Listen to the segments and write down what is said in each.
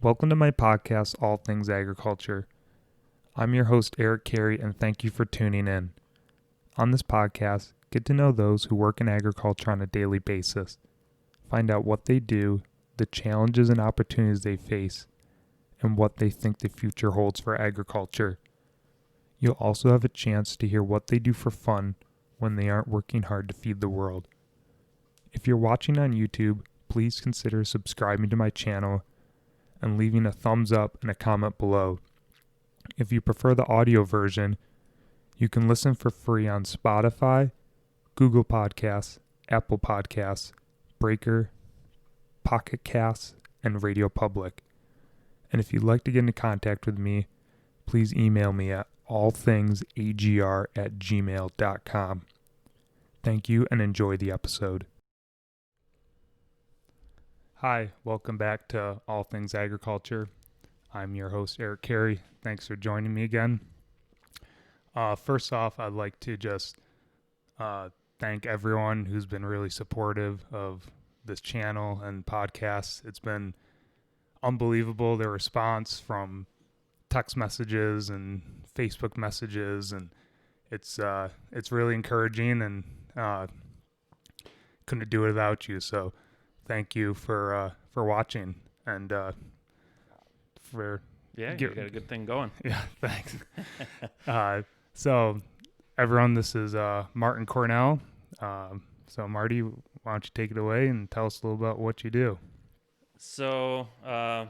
Welcome to my podcast, All Things Agriculture. I'm your host, Eric Carey, and thank you for tuning in. On this podcast, get to know those who work in agriculture on a daily basis. Find out what they do, the challenges and opportunities they face, and what they think the future holds for agriculture. You'll also have a chance to hear what they do for fun when they aren't working hard to feed the world. If you're watching on YouTube, please consider subscribing to my channel and leaving a thumbs up and a comment below. If you prefer the audio version, you can listen for free on Spotify, Google Podcasts, Apple Podcasts, Breaker, Pocket Casts, and Radio Public. And if you'd like to get into contact with me, please email me at allthingsagr@gmail.com. Thank you and enjoy the episode. Hi, welcome back to All Things Agriculture. I'm your host, Eric Carey. Thanks for joining me again. First off, I'd like to just thank everyone who's been really supportive of this channel and podcast. It's been unbelievable, their response from text messages and Facebook messages, and it's really encouraging, and couldn't do it without you. So thank you for watching and for you got a good thing going. Yeah, thanks. So everyone, this is Martin Cornell. So Marty, why don't you take it away and tell us a little about what you do? So I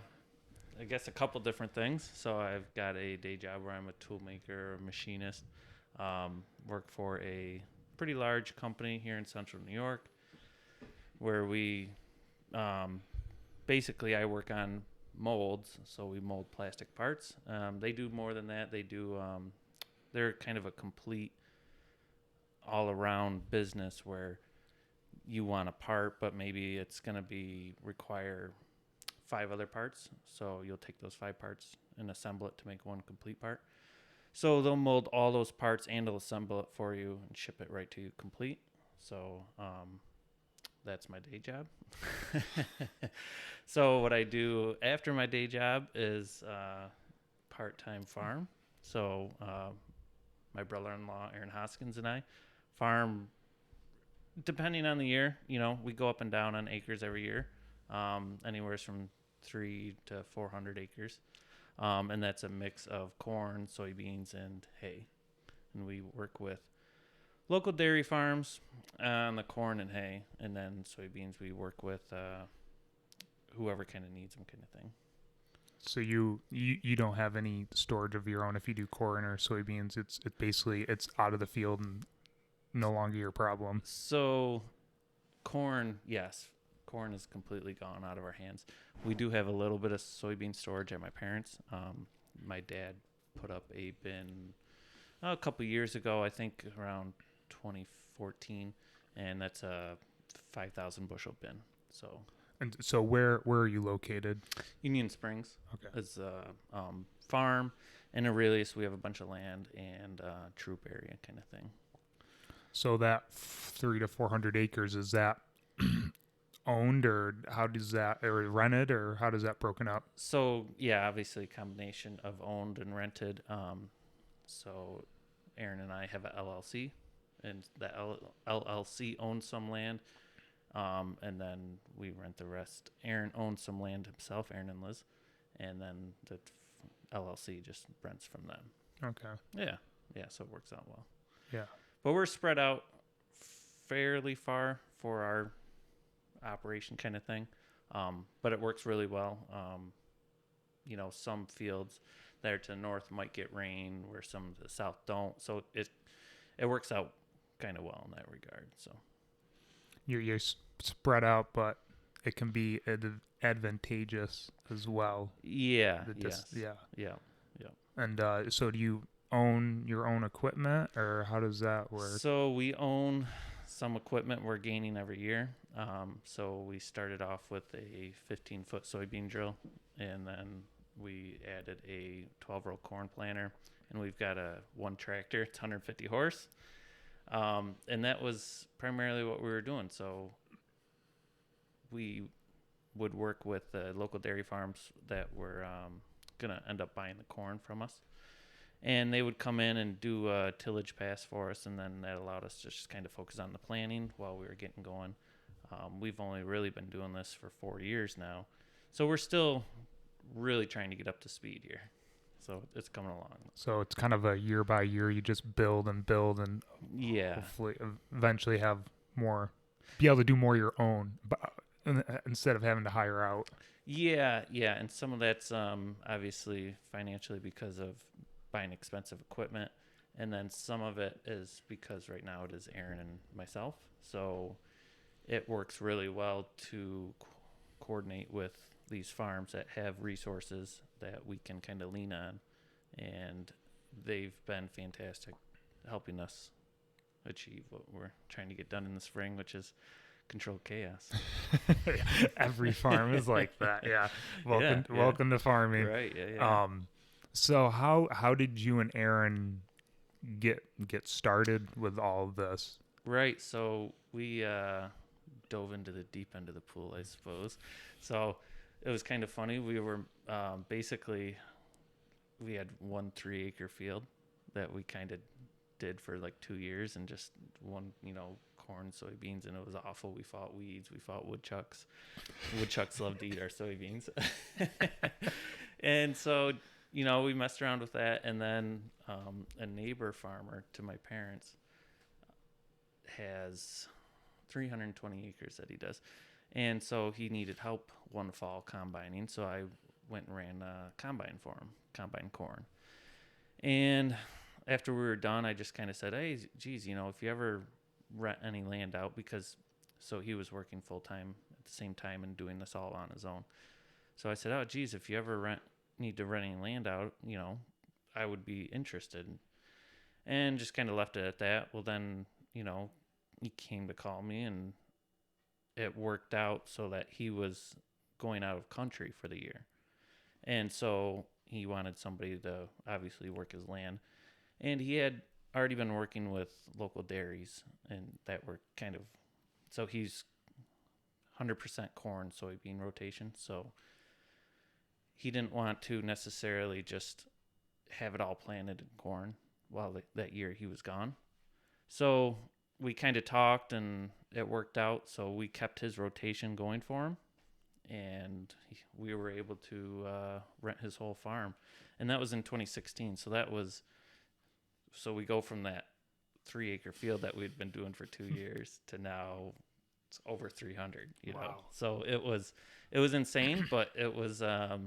guess a couple different things. So I've got a day job where I'm a tool maker, a machinist. Work for a pretty large company here in central New York, where we basically I work on molds. So we mold plastic parts. They do more than that. They do they're kind of a complete all-around business where you want a part, but maybe it's going to require 5 other parts. So you'll take those 5 parts and assemble it to make one complete part. So they'll mold all those parts and they'll assemble it for you and ship it right to you complete. So that's my day job. So what I do after my day job is part-time farm. So my brother-in-law, Aaron Hoskins, and I farm, depending on the year. You know, we go up and down on acres every year, anywhere from 300 to 400 acres. And that's a mix of corn, soybeans, and hay. And we work with local dairy farms on the corn and hay, and then soybeans we work with whoever kind of needs them, kind of thing. So you don't have any storage of your own if you do corn or soybeans. It's basically out of the field and no longer your problem. So corn, yes, corn is completely gone out of our hands. We do have a little bit of soybean storage at my parents'. My dad put up a bin a couple years ago, I think around 2014, and that's a 5,000 bushel bin. And so where are you located? Union Springs. Okay. Is a farm. In Aurelius, we have a bunch of land and troop area kind of thing. So that 300 to 400 acres, is that owned, or how does that, or rented, or how does that broken up? So yeah, obviously a combination of owned and rented. So Aaron and I have a LLC, and the LLC owns some land. And then we rent the rest. Aaron owns some land himself, Aaron and Liz, and then the LLC just rents from them. Okay. Yeah, so it works out well. Yeah. But we're spread out fairly far for our operation kind of thing. But it works really well. You know, some fields that are to the north might get rain where some to the south don't. So it works out kind of well in that regard. So You're spread out, but it can be advantageous as well. Yeah. Yeah. And so do you own your own equipment, or how does that work? So we own some equipment we're gaining every year. So we started off with a 15-foot soybean drill, and then we added a 12-row corn planter, and we've got one tractor. It's 150 horse. And that was primarily what we were doing. So we would work with the local dairy farms that were going to end up buying the corn from us. And they would come in and do a tillage pass for us, and then that allowed us to just kind of focus on the planning while we were getting going. We've only really been doing this for 4 years now, so we're still really trying to get up to speed here. So it's coming along. So it's kind of a year by year. You just build and Yeah. hopefully eventually have more, be able to do more your own, but instead of having to hire out. Yeah, and some of that's obviously financially because of buying expensive equipment, and then some of it is because right now it is Aaron and myself. So it works really well to coordinate with these farms that have resources that we can kind of lean on, and they've been fantastic helping us achieve what we're trying to get done in the spring, which is controlled chaos. Every farm is like that. Yeah. Welcome to farming. Right. Yeah. So how did you and Aaron get started with all of this? Right. So we dove into the deep end of the pool, I suppose. So it was kind of funny. We were basically, we had 1 3-acre field that we kind of did for like 2 years, and just one, corn, soybeans, and it was awful. We fought weeds. We fought woodchucks. Woodchucks love to eat our soybeans. And so, we messed around with that. And then a neighbor farmer to my parents has 320 acres that he does. And so he needed help one fall combining. So I went and ran a combine for him, combine corn. And after we were done, I just kind of said, hey, geez, if you ever rent any land out, because so he was working full time at the same time and doing this all on his own. So I said, oh, geez, if you ever need to rent any land out, I would be interested. And just kind of left it at that. Well, then, he came to call me, and it worked out so that he was going out of country for the year. And so he wanted somebody to obviously work his land. And he had already been working with local dairies, and that were kind of, so he's 100% corn soybean rotation. So he didn't want to necessarily just have it all planted in corn while that year he was gone. So we kind of talked, and it worked out. So we kept his rotation going for him, and we were able to rent his whole farm. And that was in 2016. So we go from that 3-acre field that we'd been doing for 2 years to now it's over 300, Wow. So it was insane, but it was a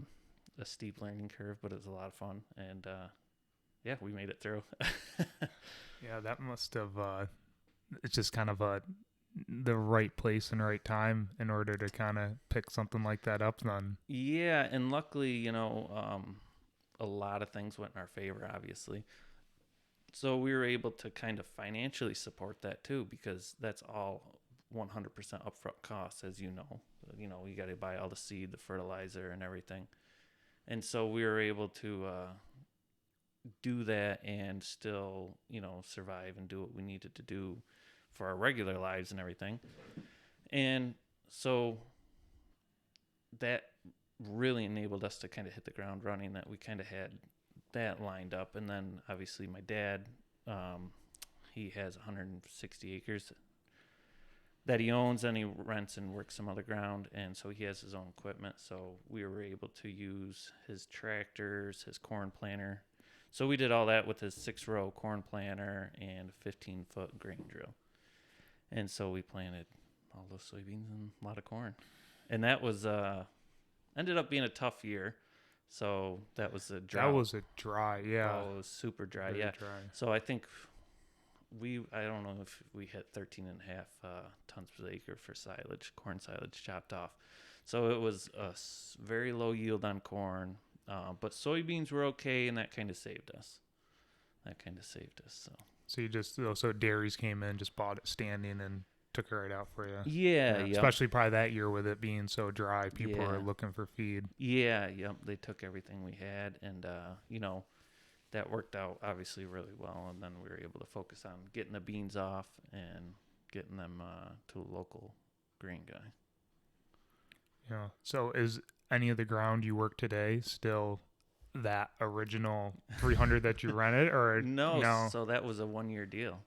steep learning curve, but it was a lot of fun. And we made it through. Yeah, that must have, it's just kind of the right place and right time in order to kind of pick something like that up then. Yeah, and luckily, a lot of things went in our favor, obviously. So we were able to kind of financially support that too, because that's all 100% upfront costs, as you know. You got to buy all the seed, the fertilizer, and everything. And so we were able to do that and still, survive and do what we needed to do for our regular lives and everything. And so that really enabled us to kind of hit the ground running, that we kind of had that lined up. And then obviously my dad, he has 160 acres that he owns, and he rents and works some other ground, and so he has his own equipment. So we were able to use his tractors, his corn planter. So we did all that with his 6-row corn planter and 15-foot grain drill. And so we planted all those soybeans and a lot of corn. And that was ended up being a tough year. So that was a drought. That was a dry, yeah. Oh, it was super dry, Very yeah. dry. So I think I don't know if we hit 13.5 tons per acre for silage, corn silage chopped off. So it was a very low yield on corn, but soybeans were okay, and that kind of saved us. So you just, so dairies came in, just bought it standing and took it right out for you. Yeah. Especially probably that year with it being so dry, people were looking for feed. Yeah, they took everything we had, and that worked out obviously really well. And then we were able to focus on getting the beans off and getting them to a local grain guy. Yeah. So is any of the ground you work today still that original 300 that you rented, or No, no? so that was a 1 year deal.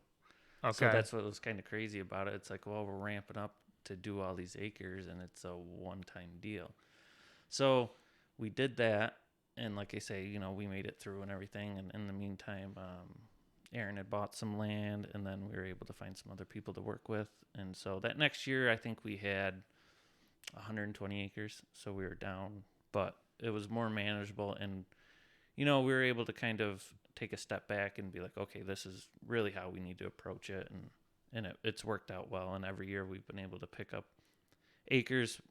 So Okay. that's what was kind of crazy about it. It's like, well, we're ramping up to do all these acres, and it's a one-time deal. So we did that, and like I say, we made it through and everything. And in the meantime, Aaron had bought some land, and then we were able to find some other people to work with. And so that next year, I think we had 120 acres. So we were down, but it was more manageable. And, we were able to kind of take a step back and be like, okay, this is really how we need to approach it. And it's worked out well. And every year we've been able to pick up acres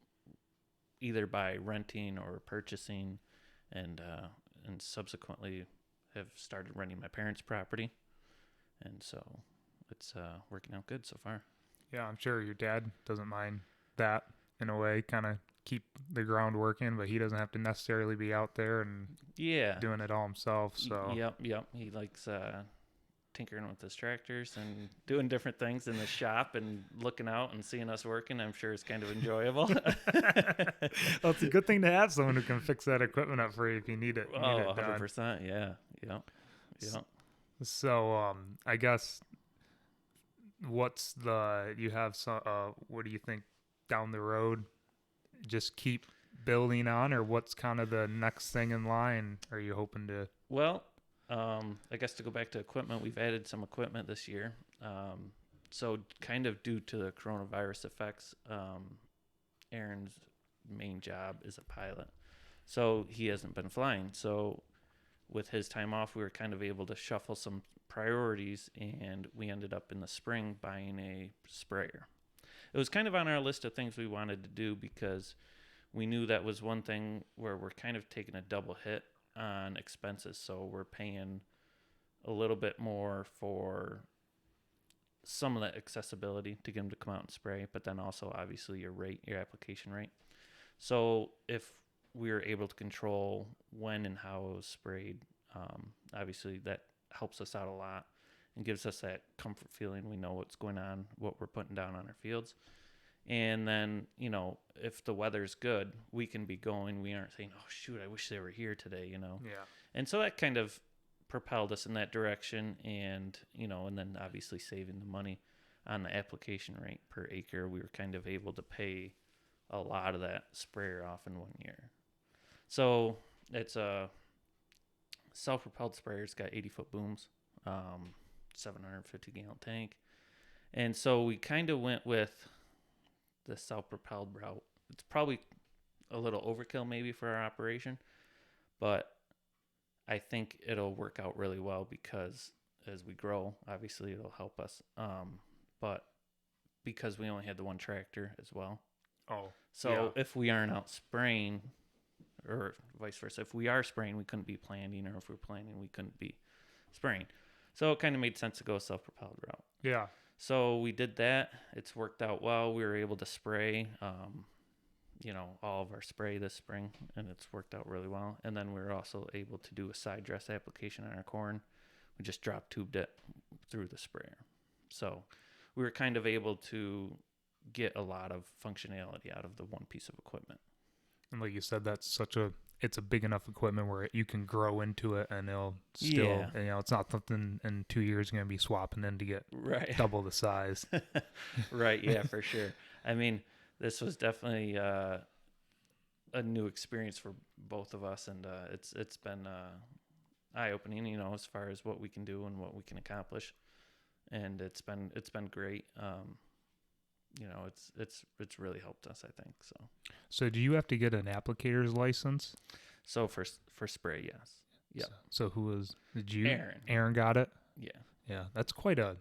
either by renting or purchasing, and subsequently have started renting my parents' property, and so it's working out good so far. Yeah, I'm sure your dad doesn't mind that in a way, kind of keep the ground working, but he doesn't have to necessarily be out there and Yeah. doing it all himself. So Yep. He likes tinkering with his tractors and doing different things in the shop and looking out and seeing us working. I'm sure it's kind of enjoyable. well, it's a good thing to have someone who can fix that equipment up for you if you need it. Oh, Need it done. 100%. Yeah. Yep. So, I guess what's the you have some? What do you think down the road? Just keep building on, or what's kind of the next thing in line? Are you hoping to? Well, I guess to go back to equipment, we've added some equipment this year. So kind of due to the coronavirus effects, Aaron's main job is a pilot. So he hasn't been flying. So with his time off, we were kind of able to shuffle some priorities, and we ended up in the spring buying a sprayer. It was kind of on our list of things we wanted to do because we knew that was one thing where we're kind of taking a double hit on expenses. So we're paying a little bit more for some of the accessibility to get them to come out and spray, but then also obviously your application rate. So if we were able to control when and how it was sprayed, obviously that helps us out a lot and gives us that comfort feeling. We know what's going on, what we're putting down on our fields. And then, if the weather's good, we can be going. We aren't saying, oh, shoot, I wish they were here today, Yeah. And so that kind of propelled us in that direction. And, and then obviously saving the money on the application rate per acre. We were kind of able to pay a lot of that sprayer off in 1 year. So it's a self-propelled sprayer. It's got 80-foot booms, 750-gallon tank. And so we kind of went with the self-propelled route. It's probably a little overkill maybe for our operation, but I think it'll work out really well because as we grow, obviously it'll help us. But because we only had the one tractor as well. Oh. So yeah. if we aren't out spraying, or vice versa, if we are spraying, we couldn't be planting, or if we're planting, we couldn't be spraying. So it kind of made sense to go a self-propelled route. Yeah. So we did that. It's worked out well. We were able to spray, all of our spray this spring, and it's worked out really well. And then we were also able to do a side dress application on our corn. We just drop tubed it through the sprayer. So we were kind of able to get a lot of functionality out of the one piece of equipment. And like you said, it's a big enough equipment where you can grow into it, and it'll still, it's not something in 2 years you're going to be swapping in to get double the size. Right. Yeah, for sure. I mean, this was definitely a new experience for both of us, and it's been eye-opening, as far as what we can do and what we can accomplish, and it's been great. It's really helped us, I think. So do you have to get an applicator's license? So for spray, yes. Yep. So did you? Aaron. Aaron got it? Yeah. Yeah, it's quite a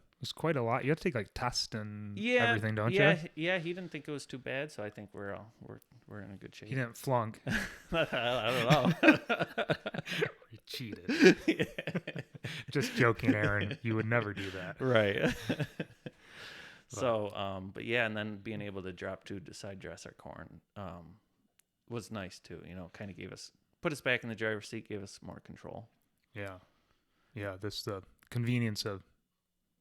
lot. You have to take like tests and everything, don't you? Yeah, he didn't think it was too bad, so I think we're in a good shape. He didn't flunk. I don't know. You cheated. Yeah. Just joking, Aaron. You would never do that. Right. So, but yeah, and then being able to drop to side dress our corn was nice too. Kind of put us back in the driver's seat, gave us more control. Yeah. Yeah, the convenience of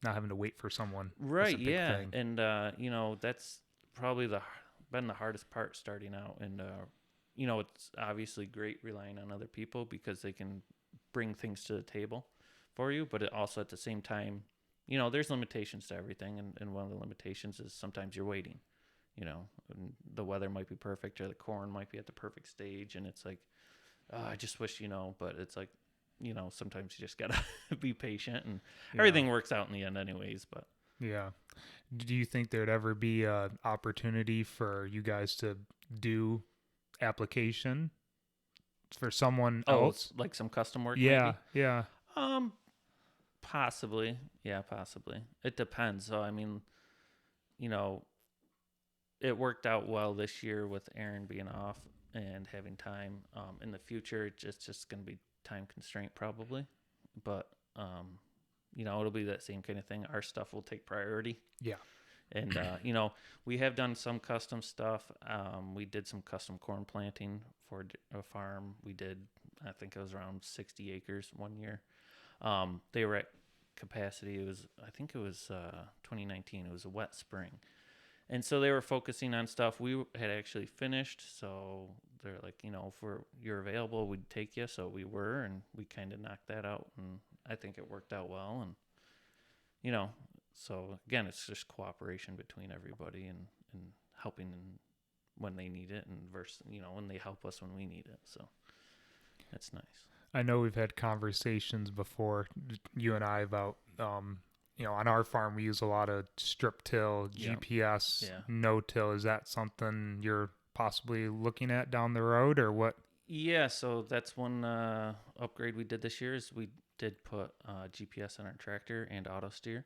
not having to wait for someone. Right, yeah. Thing. And, that's probably the been the hardest part starting out. And you know, it's obviously great relying on other people because they can bring things to the table for you, but it also at the same time, you know, there's limitations to everything, and one of the limitations is sometimes you're waiting. You know, and the weather might be perfect or the corn might be at the perfect stage, and it's like, oh, I just wish, you know, but it's like, you know, sometimes you just gotta be patient, and everything works out in the end, anyways. But yeah. Do you think there'd ever be an opportunity for you guys to do application for someone else? like some custom work, Yeah, maybe. yeah, Um, Possibly, yeah, possibly. It depends. So I mean, you know, it worked out well this year with Aaron being off and having time. In the future, it's just going to be time constraint probably, but you know, it'll be that same kind of thing. Our stuff will take priority, yeah. and you know, we have done some custom stuff. We did some custom corn planting for a farm. We did, I think it was around 60 acres one year. They were at capacity. It was, I think it was 2019. It was a wet spring. And so they were focusing on stuff we had actually finished. So they're like, you know, if you're available, we'd take you. So we were, and we kind of knocked that out. And I think it worked out well. And, you know, so again, it's just cooperation between everybody and helping when they need it, and versus, you know, when they help us when we need it. So that's nice. I know we've had conversations before, you and I, about, you know, on our farm we use a lot of strip till, GPS, no till. Is that something you're possibly looking at down the road, or what? Yeah, so that's one upgrade we did this year is we did put GPS on our tractor and auto steer.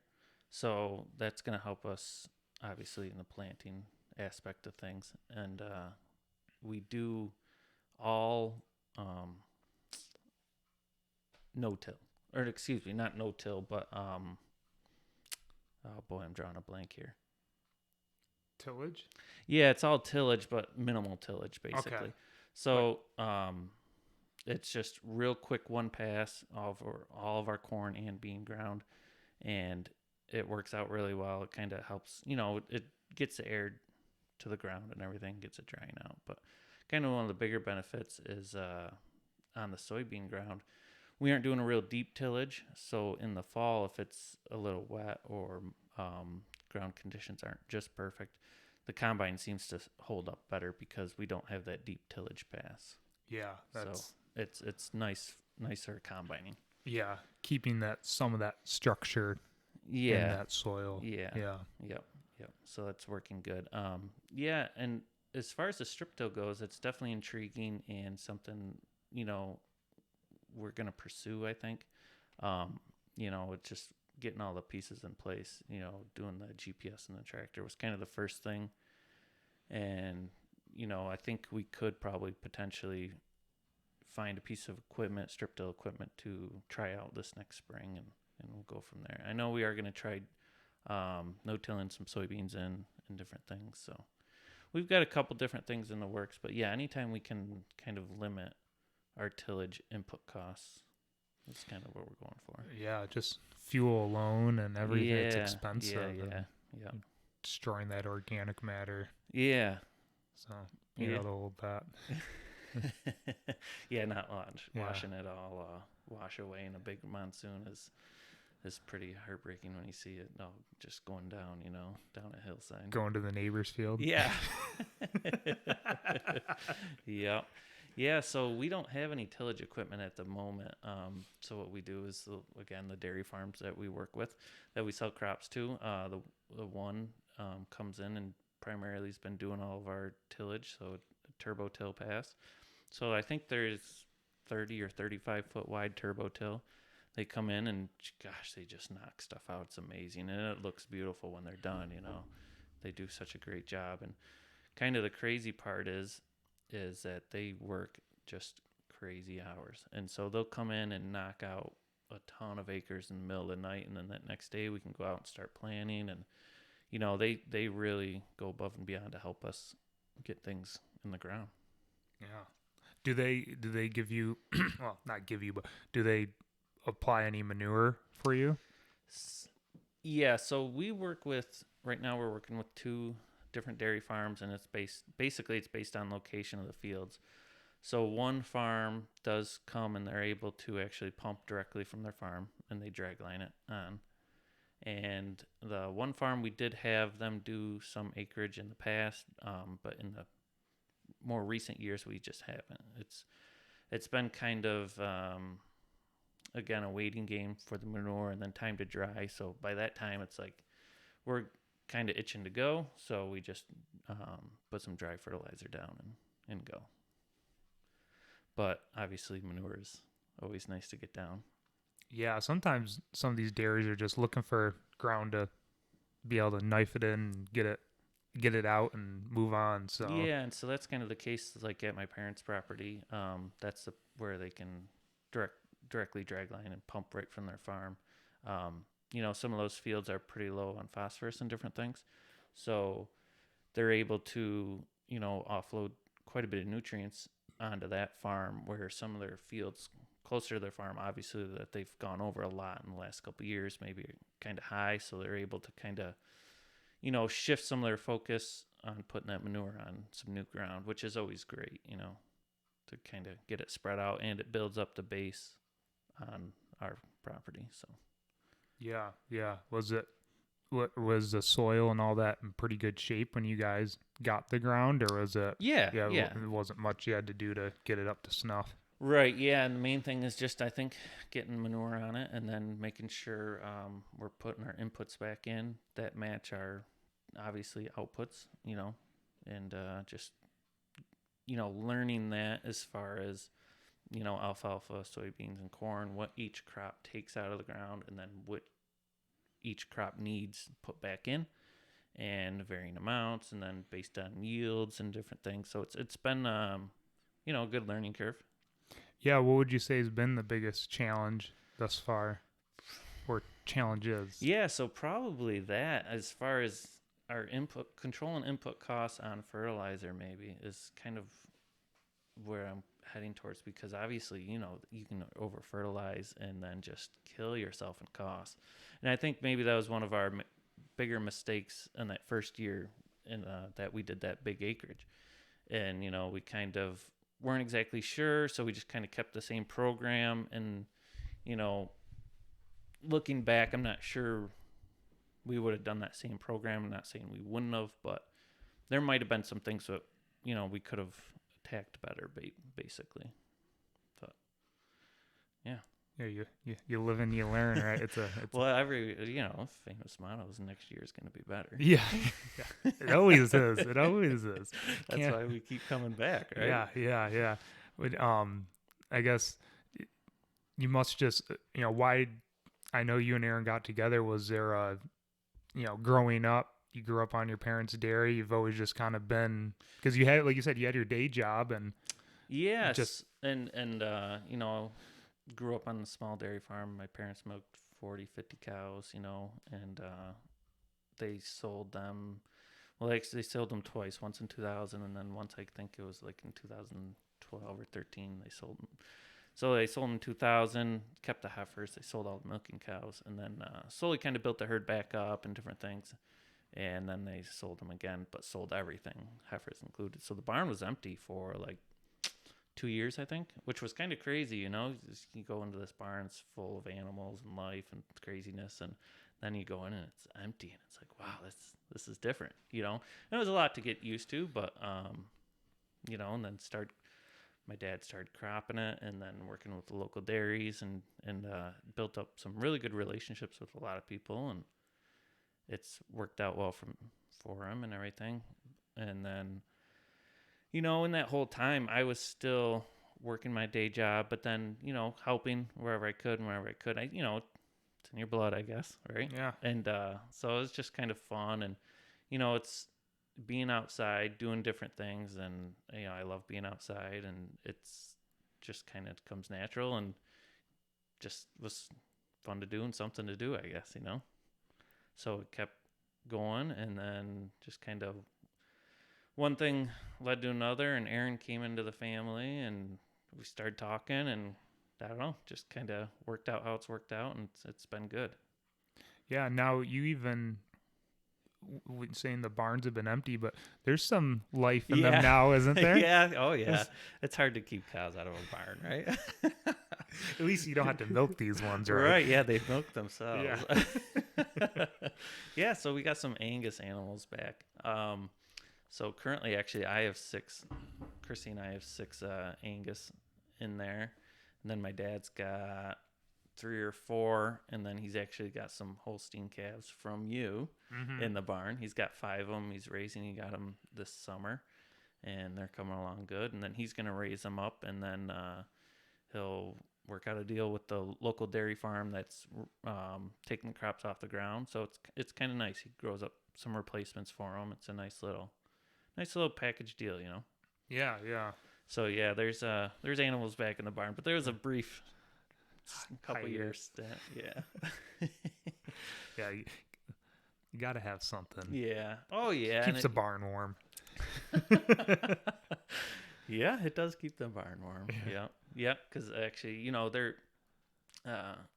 So that's going to help us obviously in the planting aspect of things. And we do all no-till, or excuse me, not no-till, but oh boy, I'm drawing a blank here. Tillage? Yeah, it's all tillage, but minimal tillage basically. Okay. So it's just real quick one pass over all of our corn and bean ground, and it works out really well. It kind of helps, you know, it gets the air to the ground and everything, gets it drying out. But kind of one of the bigger benefits is on the soybean ground, we aren't doing a real deep tillage. So in the fall, if it's a little wet or ground conditions aren't just perfect, the combine seems to hold up better because we don't have that deep tillage pass. Yeah, that's... So it's nicer combining. Yeah, keeping some of that structure in that soil. Yeah. Yep. So that's working good. Yeah, and as far as the strip till goes, it's definitely intriguing and something, you know, we're gonna pursue, I think. You know, it's just getting all the pieces in place. You know, doing the GPS and the tractor was kind of the first thing, and you know, I think we could probably potentially find a piece of equipment, strip till equipment, to try out this next spring, and we'll go from there. I know we are going to try no-tilling some soybeans and different things. So we've got a couple different things in the works. But yeah, anytime we can kind of limit our tillage input costs, that's kind of what we're going for. Yeah, just fuel alone and everything. It's expensive. Yeah. Destroying that organic matter. Yeah. So you know, the old that. Yeah, not washing it all wash away in a big monsoon is pretty heartbreaking when you see it all just going down, you know, down a hillside. Going to the neighbor's field. Yeah. Yep. Yeah, so we don't have any tillage equipment at the moment. So what we do is, again, the dairy farms that we work with, that we sell crops to, the one comes in and primarily has been doing all of our tillage, so a turbo till pass. So I think there's 30 or 35 foot wide turbo till. They come in and, gosh, they just knock stuff out. It's amazing, and it looks beautiful when they're done, you know. They do such a great job. And kind of the crazy part is that they work just crazy hours. And so they'll come in and knock out a ton of acres in the middle of the night, and then that next day we can go out and start planting. And, you know, they really go above and beyond to help us get things in the ground. Yeah. Do they give you, well, not give you, but do they apply any manure for you? Yeah, so we work with, right now we're working with two different dairy farms, and it's based on location of the fields. So one farm does come and they're able to actually pump directly from their farm, and they drag line it on. And the one farm, we did have them do some acreage in the past, but in the more recent years we just haven't. It's been kind of again a waiting game for the manure and then time to dry. So by that time it's like we're kind of itching to go, so we just put some dry fertilizer down and go. But obviously manure is always nice to get down. Yeah, sometimes some of these dairies are just looking for ground to be able to knife it in and get it out and move on. So Yeah, and so that's kind of the case like at my parents' property. Where they can directly drag line and pump right from their farm. Some of those fields are pretty low on phosphorus and different things, so they're able to offload quite a bit of nutrients onto that farm. Where some of their fields closer to their farm, obviously that they've gone over a lot in the last couple of years, maybe kind of high, so they're able to kind of shift some of their focus on putting that manure on some new ground, which is always great, to kind of get it spread out, and it builds up the base on our property. So yeah. Was the soil and all that in pretty good shape when you guys got the ground, or was it? yeah. It wasn't much you had to do to get it up to snuff. Right, yeah, and the main thing is just, I think, getting manure on it, and then making sure we're putting our inputs back in that match our, obviously, outputs, and just, learning that as far as, alfalfa, soybeans, and corn, what each crop takes out of the ground, and then what each crop needs put back in, and varying amounts, and then based on yields and different things. So it's been, a good learning curve. Yeah, what would you say has been the biggest challenge thus far, or challenges? Yeah, so probably that, as far as our control and input costs on fertilizer, maybe is kind of where I'm heading towards, because obviously, you can over fertilize and then just kill yourself in costs. And I think maybe that was one of our bigger mistakes in that first year, that we did that big acreage. And, we kind of weren't exactly sure, so we just kind of kept the same program. And looking back, I'm not sure we would have done that same program. I'm not saying we wouldn't have, but there might have been some things that we could have attacked better, basically. But yeah, you live and you learn, right? It's well, every famous motto is next year is going to be better. Yeah. It always is. It always is. That's why we keep coming back, right? Yeah. But I guess you must just why I know you and Aaron got together. Was there growing up, you grew up on your parents' dairy? You've always just kind of been, because you had, like you said, you had your day job and grew up on a small dairy farm. My parents milked 40, 50 cows, and they sold them. Well, they sold them twice, once in 2000, and then once, I think it was like in 2012 or 13, they sold them. So they sold them in 2000, kept the heifers. They sold all the milking cows, and then slowly kind of built the herd back up and different things. And then they sold them again, but sold everything, heifers included. So the barn was empty for like 2 years, I think, which was kind of crazy, You go into this barn, it's full of animals and life and craziness, and then you go in and it's empty, and it's like, wow, this is different, And it was a lot to get used to, but and then my dad started cropping it, and then working with the local dairies, and built up some really good relationships with a lot of people, and it's worked out well for him and everything. And then, in that whole time, I was still working my day job, but then, helping wherever I could and wherever I could. It's in your blood, I guess, right? Yeah. And so it was just kind of fun, and, it's being outside, doing different things, and, I love being outside, and it's just kind of comes natural, and just was fun to do and something to do, I guess, So it kept going, and then just kind of one thing led to another, and Aaron came into the family, and we started talking, and I don't know, just kind of worked out how it's worked out, and it's been good. Yeah. Now you even saying the barns have been empty, but there's some life in Yeah. them now, isn't there? Yeah. Oh, yeah. It's hard to keep cows out of a barn, right? At least you don't have to milk these ones, right? Right. Yeah. They milk themselves. Yeah. Yeah. So we got some Angus animals back. So currently, actually, I have 6. Chrissy and I have 6 Angus in there, and then my dad's got 3 or 4, and then he's actually got some Holstein calves from you in the barn. He's got 5 of them. He's raising. He got them this summer, and they're coming along good. And then he's gonna raise them up, and then he'll work out a deal with the local dairy farm that's taking the crops off the ground. So it's kind of nice. He grows up some replacements for them. It's a nice little package deal, you know. Yeah, yeah. So yeah, there's animals back in the barn, but there was a brief couple Hiatus. years stint. Yeah. Yeah, you got to have something. Yeah. Oh yeah. Keeps the barn warm. Yeah, it does keep the barn warm. Yeah. Yeah, because actually, you know, they're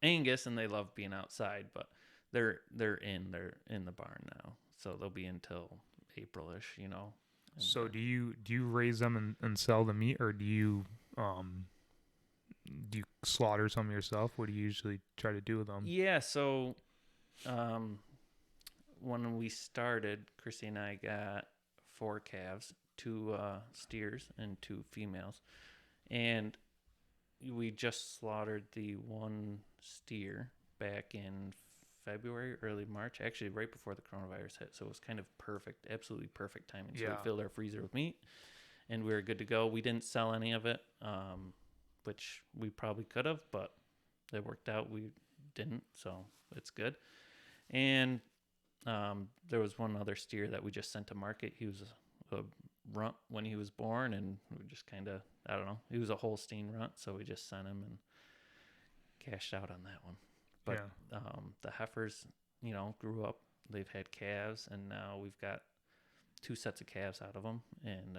Angus and they love being outside, but they're in the barn now, so they'll be until April-ish, you know. And, So do you raise them and sell the meat, or do you slaughter some yourself? What do you usually try to do with them? Yeah, so when we started, Chrissy and I got 4 calves, 2 steers and 2 females, and we just slaughtered the 1 steer back in February, early March, actually right before the coronavirus hit. So it was kind of perfect, absolutely perfect timing. So Yeah. we filled our freezer with meat, and we were good to go. We didn't sell any of it, which we probably could have, but it worked out. We didn't, so it's good. And there was one other steer that we just sent to market. He was a runt when he was born, and we just kind of, I don't know, he was a Holstein runt, so we just sent him and cashed out on that one. But the heifers, you know, grew up. They've had calves, and now we've got 2 sets of calves out of them. And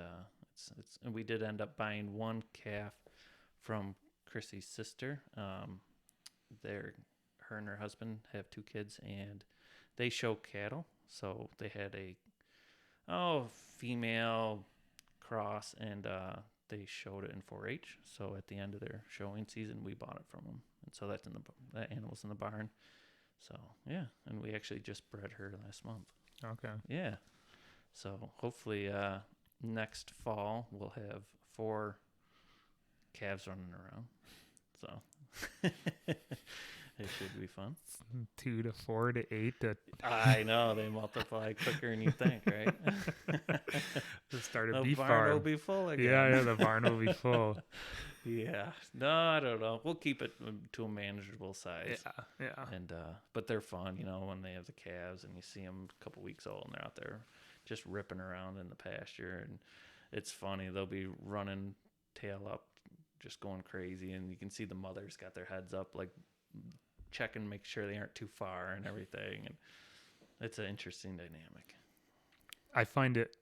and we did end up buying 1 calf from Chrissy's sister. Her and her husband have 2 kids, and they show cattle. So they had a female cross, and they showed it in 4-H. So at the end of their showing season, we bought it from them. And so that animal's in the barn. So yeah, and we actually just bred her last month. Okay. Yeah. So hopefully next fall we'll have 4 calves running around. So it should be fun. 2 to 4 to 8 to. I know, they multiply quicker than you think, right? Just start a The beef barn farm. will be full again. Yeah, the barn will be full. Yeah. No, I don't know. We'll keep it to a manageable size. Yeah. And but they're fun, you know, when they have the calves and you see them a couple weeks old and they're out there just ripping around in the pasture, and it's funny. They'll be running tail up, just going crazy, and you can see the mothers got their heads up, like checking, make sure they aren't too far and everything. And it's an interesting dynamic. I find it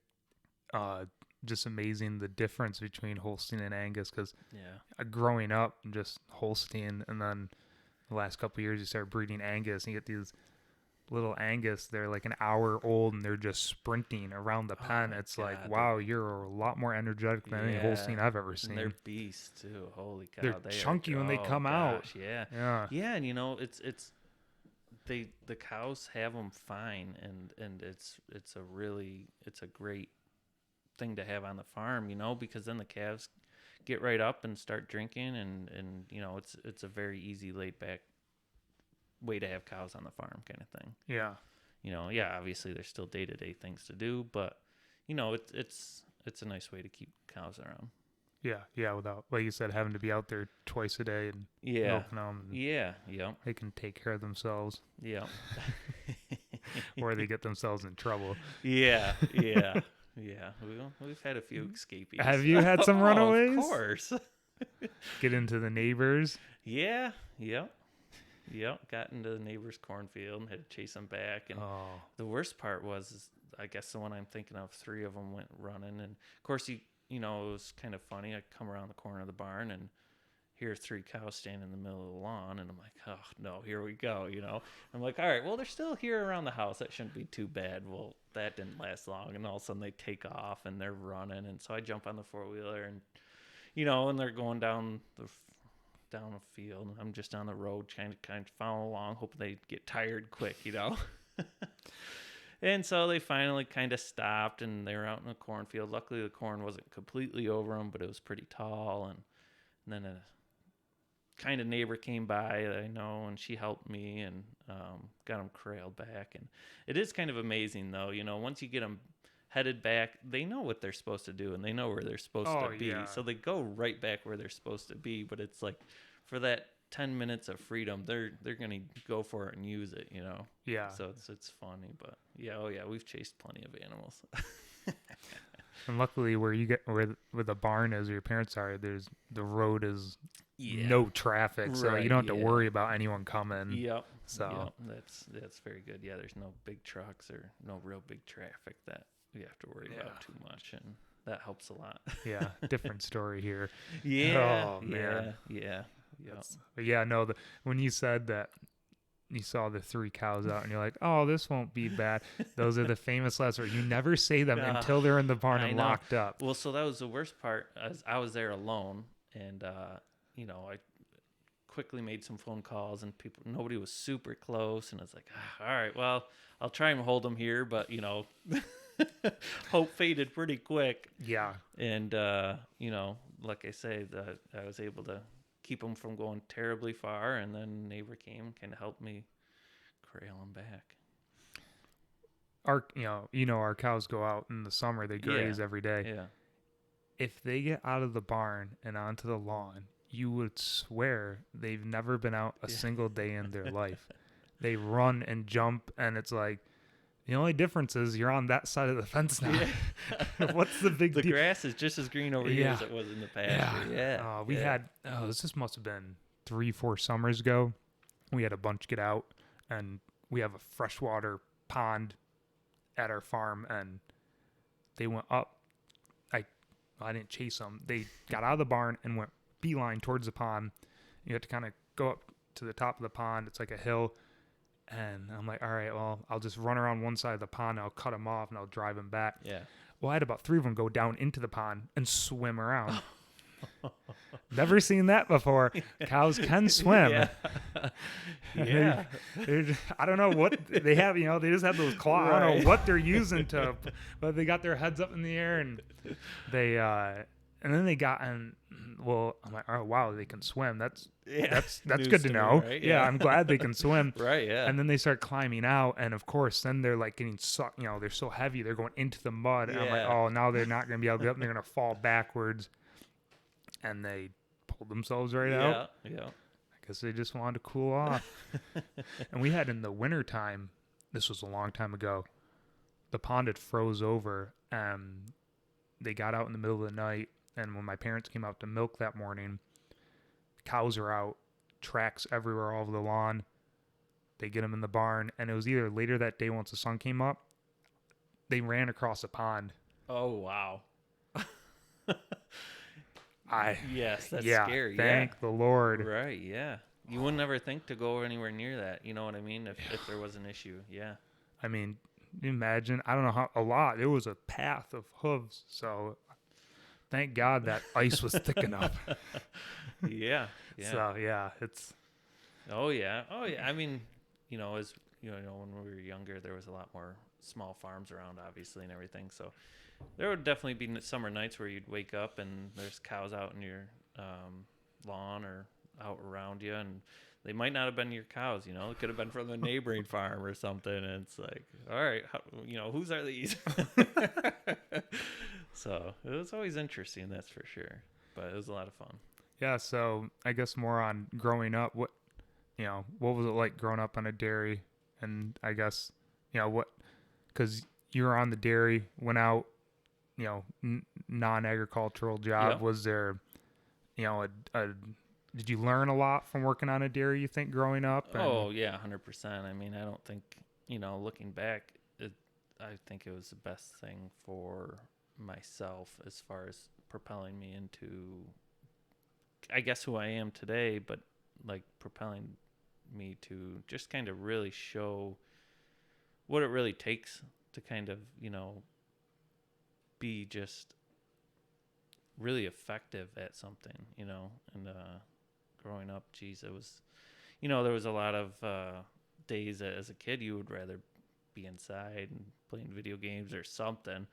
just amazing the difference between Holstein and Angus, because growing up just Holstein, and then the last couple of years you start breeding Angus, and you get these little Angus. They're like an hour old and they're just sprinting around the pen. It's God, like, wow, you're a lot more energetic than any Holstein I've ever seen. And they're beasts too. Holy cow, they're chunky when they come out. Yeah. And you know, it's the cows have them fine, and it's a great thing to have on the farm, you know, because then the calves get right up and start drinking, and you know, it's a very easy, laid back way to have cows on the farm, kind of thing. Yeah. You know, obviously there's still day-to-day things to do, but you know, it's a nice way to keep cows around. Yeah, without, like you said, having to be out there twice a day and milking them. And they can take care of themselves. Yeah. Or they get themselves in trouble. Yeah. We've had a few escapees. Have you had some runaways? Of course. Get into the neighbors. Yeah. Got into the neighbor's cornfield and had to chase them back. And the worst part was, I guess the one I'm thinking of, 3 of them went running. And of course, you know, it was kind of funny. I come around the corner of the barn, and hear 3 cows standing in the middle of the lawn, and I'm like, oh no, here we go, I'm like, all right, well, they're still here around the house. That shouldn't be too bad. Well, that didn't last long, and all of a sudden they take off and they're running, and so I jump on the 4-wheeler, and and they're going down a field, and I'm just on the road kind of following along, hoping they get tired quick. And so they finally kind of stopped, and they were out in the cornfield. Luckily, the corn wasn't completely over them, but it was pretty tall. And then a kind of neighbor came by that I know, and she helped me and got them corralled back. And it is kind of amazing, though. Once you get them headed back, they know what they're supposed to do, and they know where they're supposed to be. Yeah. So they go right back where they're supposed to be. But it's like for that 10 minutes of freedom, they're going to go for it and use it, Yeah. So it's funny, but we've chased plenty of animals. And luckily where the barn is, where your parents are, the road is no traffic, so you don't have to worry about anyone coming. Yep. So that's very good. Yeah, there's no big trucks or no real big traffic that we have to worry about too much, and that helps a lot. Yeah, different story here. Yeah. Oh man. Yeah. But yeah, no, when you said that you saw the 3 cows out and you're like, oh, this won't be bad. Those are the famous last words. You never say them until they're in the barn and locked up. Well, so that was the worst part. As I was there alone, and I quickly made some phone calls, and nobody was super close, and I was like, all right, well, I'll try and hold them here, but hope faded pretty quick. Yeah. And like I say, I was able to keep them from going terribly far, and then neighbor came and kind of helped me corral them back. Our cows go out in the summer, they graze every day. Yeah. If they get out of the barn and onto the lawn, you would swear they've never been out a single day in their life. They run and jump, and it's like, the only difference is you're on that side of the fence now. Yeah. What's the big deal? The grass is just as green over here as it was in the pasture. Yeah. We had, this must have been 3-4 summers ago. We had a bunch get out, and we have a freshwater pond at our farm, and they went up. I didn't chase them. They got out of the barn and went beeline towards the pond. You have to kind of go up to the top of the pond. It's like a hill. And I'm like, all right, well, I'll just run around one side of the pond, and I'll cut them off, and I'll drive them back. Yeah. Well, I had about 3 of them go down into the pond and swim around. Never seen that before. Cows can swim. Yeah. I don't know what they have. They just have those claws. Right. I don't know what they're using but they got their heads up in the air, and and then they got and. Well, I'm like, oh wow, they can swim. That's good to know. Right? Yeah, I'm glad they can swim. Right, yeah. And then they start climbing out, and of course, then they're like getting sucked. They're so heavy, they're going into the mud. And I'm like, oh, now they're not going to be able to get up. And they're going to fall backwards, and they pulled themselves right out. Yeah. I guess they just wanted to cool off. And we had in the wintertime, this was a long time ago, the pond had froze over, and they got out in the middle of the night. And when my parents came out to milk that morning, cows are out, tracks everywhere all over the lawn. They get them in the barn. And it was either later that day once the sun came up, they ran across the pond. Oh, wow. Yes, that's scary. Thank the Lord. Right, yeah. You wouldn't ever think to go anywhere near that. You know what I mean? If there was an issue, yeah. I mean, imagine, I don't know how, a lot. It was a path of hooves, so... Thank God that ice was thick enough. Yeah. So it's. Oh yeah. I mean, as when we were younger, there was a lot more small farms around, obviously, and everything. So there would definitely be summer nights where you'd wake up and there's cows out in your lawn or out around you, and they might not have been your cows. It could have been from the neighboring farm or something. And it's like, all right, whose are these? So it was always interesting, that's for sure. But it was a lot of fun. Yeah, so I guess more on growing up. What was it like growing up on a dairy? And I guess, because you were on the dairy, went out, non-agricultural job. Yep. Was there, did you learn a lot from working on a dairy, you think, growing up? Oh, yeah, 100%. I mean, I don't think, looking back, I think it was the best thing for myself as far as propelling me into I guess who I am today, but like propelling me to just kind of really show what it really takes to kind of, be just really effective at something, and growing up, geez, it was, there was a lot of days that as a kid you would rather be inside and playing video games or something,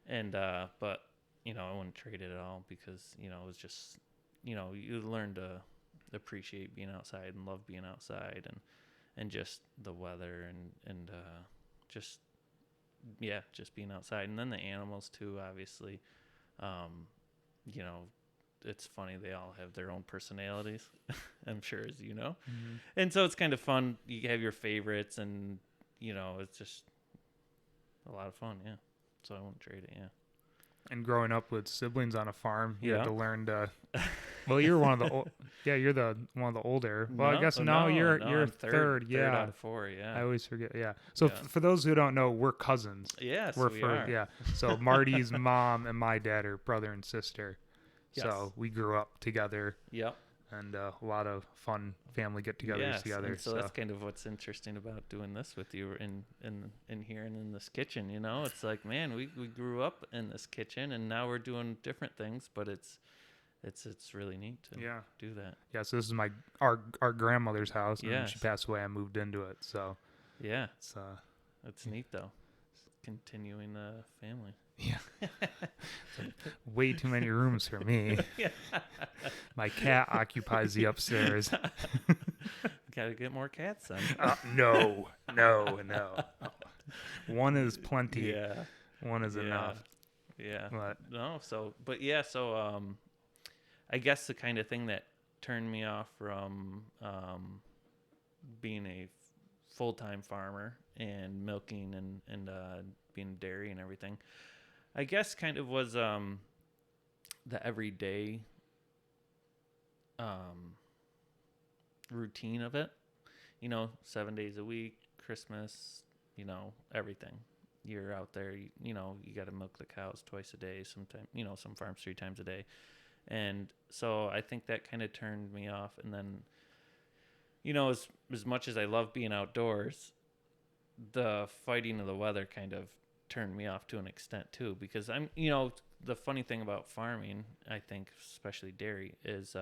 and but I wouldn't trade it at all because it was just you learn to appreciate being outside and love being outside and just the weather and just just being outside, and then the animals too, obviously. um you know it's funny, they all have their own personalities. I'm sure, as you know. Mm-hmm. And so it's kind of fun. You have your favorites, and it's just a lot of fun. Yeah, so I won't trade it. Yeah. And growing up with siblings on a farm, you had Yeah. to learn to. Well, you're one of the. You're the one of the older. Well, I guess no, you're I'm third. Yeah, third out of four. Yeah. I always forget. Yeah. So Yeah. For those who don't know, we're cousins. Yes, We're we first. are. Yeah. So Marty's mom and my dad are brother and sister. Yes. So we grew up together. Yep. And a lot of fun family get-togethers together. And so that's kind of what's interesting about doing this with you in here and in this kitchen. It's like, man, we grew up in this kitchen, and now we're doing different things, but it's really neat to do that. Yeah. So this is our grandmother's house, and Yes. she passed away. I moved into it. So Yeah, it's neat though. Continuing the family. Yeah. Way too many rooms for me. Yeah. My cat occupies the upstairs. Gotta get more cats then. No. One is plenty. Yeah. One is enough. Yeah. But No, so I guess the kind of thing that turned me off from being a full-time farmer and milking and being dairy and everything, I guess kind of was the everyday routine of it. 7 days a week, Christmas, everything. You're out there, you got to milk the cows twice a day, sometimes, some farms 3 times a day. And so I think that kind of turned me off. And then, as much as I love being outdoors, the fighting of the weather kind of turned me off to an extent too, because I'm, the funny thing about farming, I think, especially dairy, is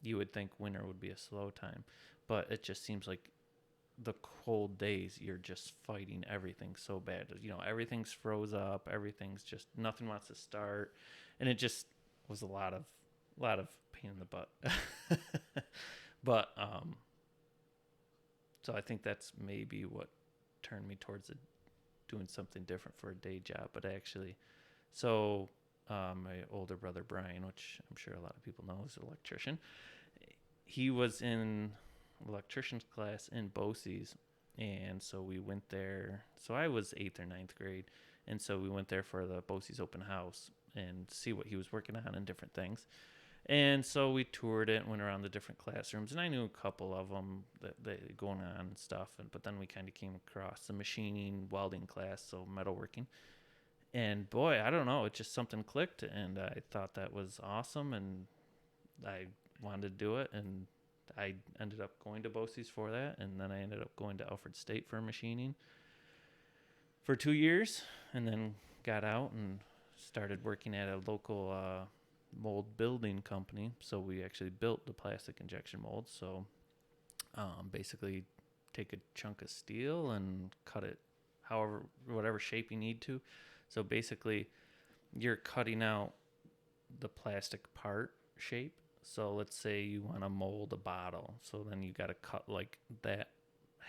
you would think winter would be a slow time, but it just seems like the cold days, you're just fighting everything so bad. Everything's froze up, everything's just, nothing wants to start, and it just was a lot of pain in the butt. But so I think that's maybe what turned me towards doing something different for a day job. But actually, so my older brother Brian, which I'm sure a lot of people know, is an electrician. He was in electrician's class in BOCES, and so we went there. So I was 8th or 9th grade, and so we went there for the BOCES open house and see what he was working on and different things. And so we toured it and went around the different classrooms, and I knew a couple of them that going on and stuff. But then we kind of came across the machining welding class, so metalworking. And boy, I don't know, it just something clicked, and I thought that was awesome, and I wanted to do it, and I ended up going to BOCES for that, and then I ended up going to Alfred State for machining for 2 years, and then got out and started working at a local mold building company. So we actually built the plastic injection molds. So basically take a chunk of steel and cut it whatever shape you need to. So basically you're cutting out the plastic part shape. So let's say you want to mold a bottle. So then you got to cut like that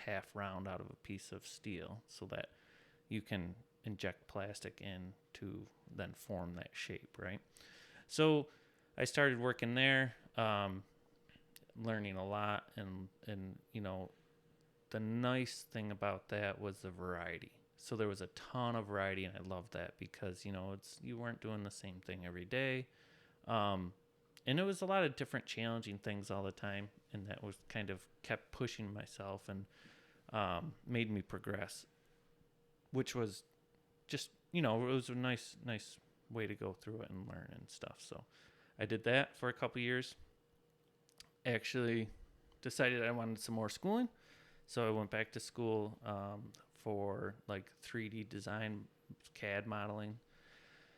half round out of a piece of steel so that you can inject plastic in to then form that shape, right? So I started working there, learning a lot, and the nice thing about that was the variety. So there was a ton of variety, and I loved that because you weren't doing the same thing every day, and it was a lot of different challenging things all the time, and that was kind of kept pushing myself and made me progress, which was just it was a nice way to go through it and learn and stuff. So I did that for a couple years, actually decided I wanted some more schooling. So I went back to school for like 3D design, CAD modeling.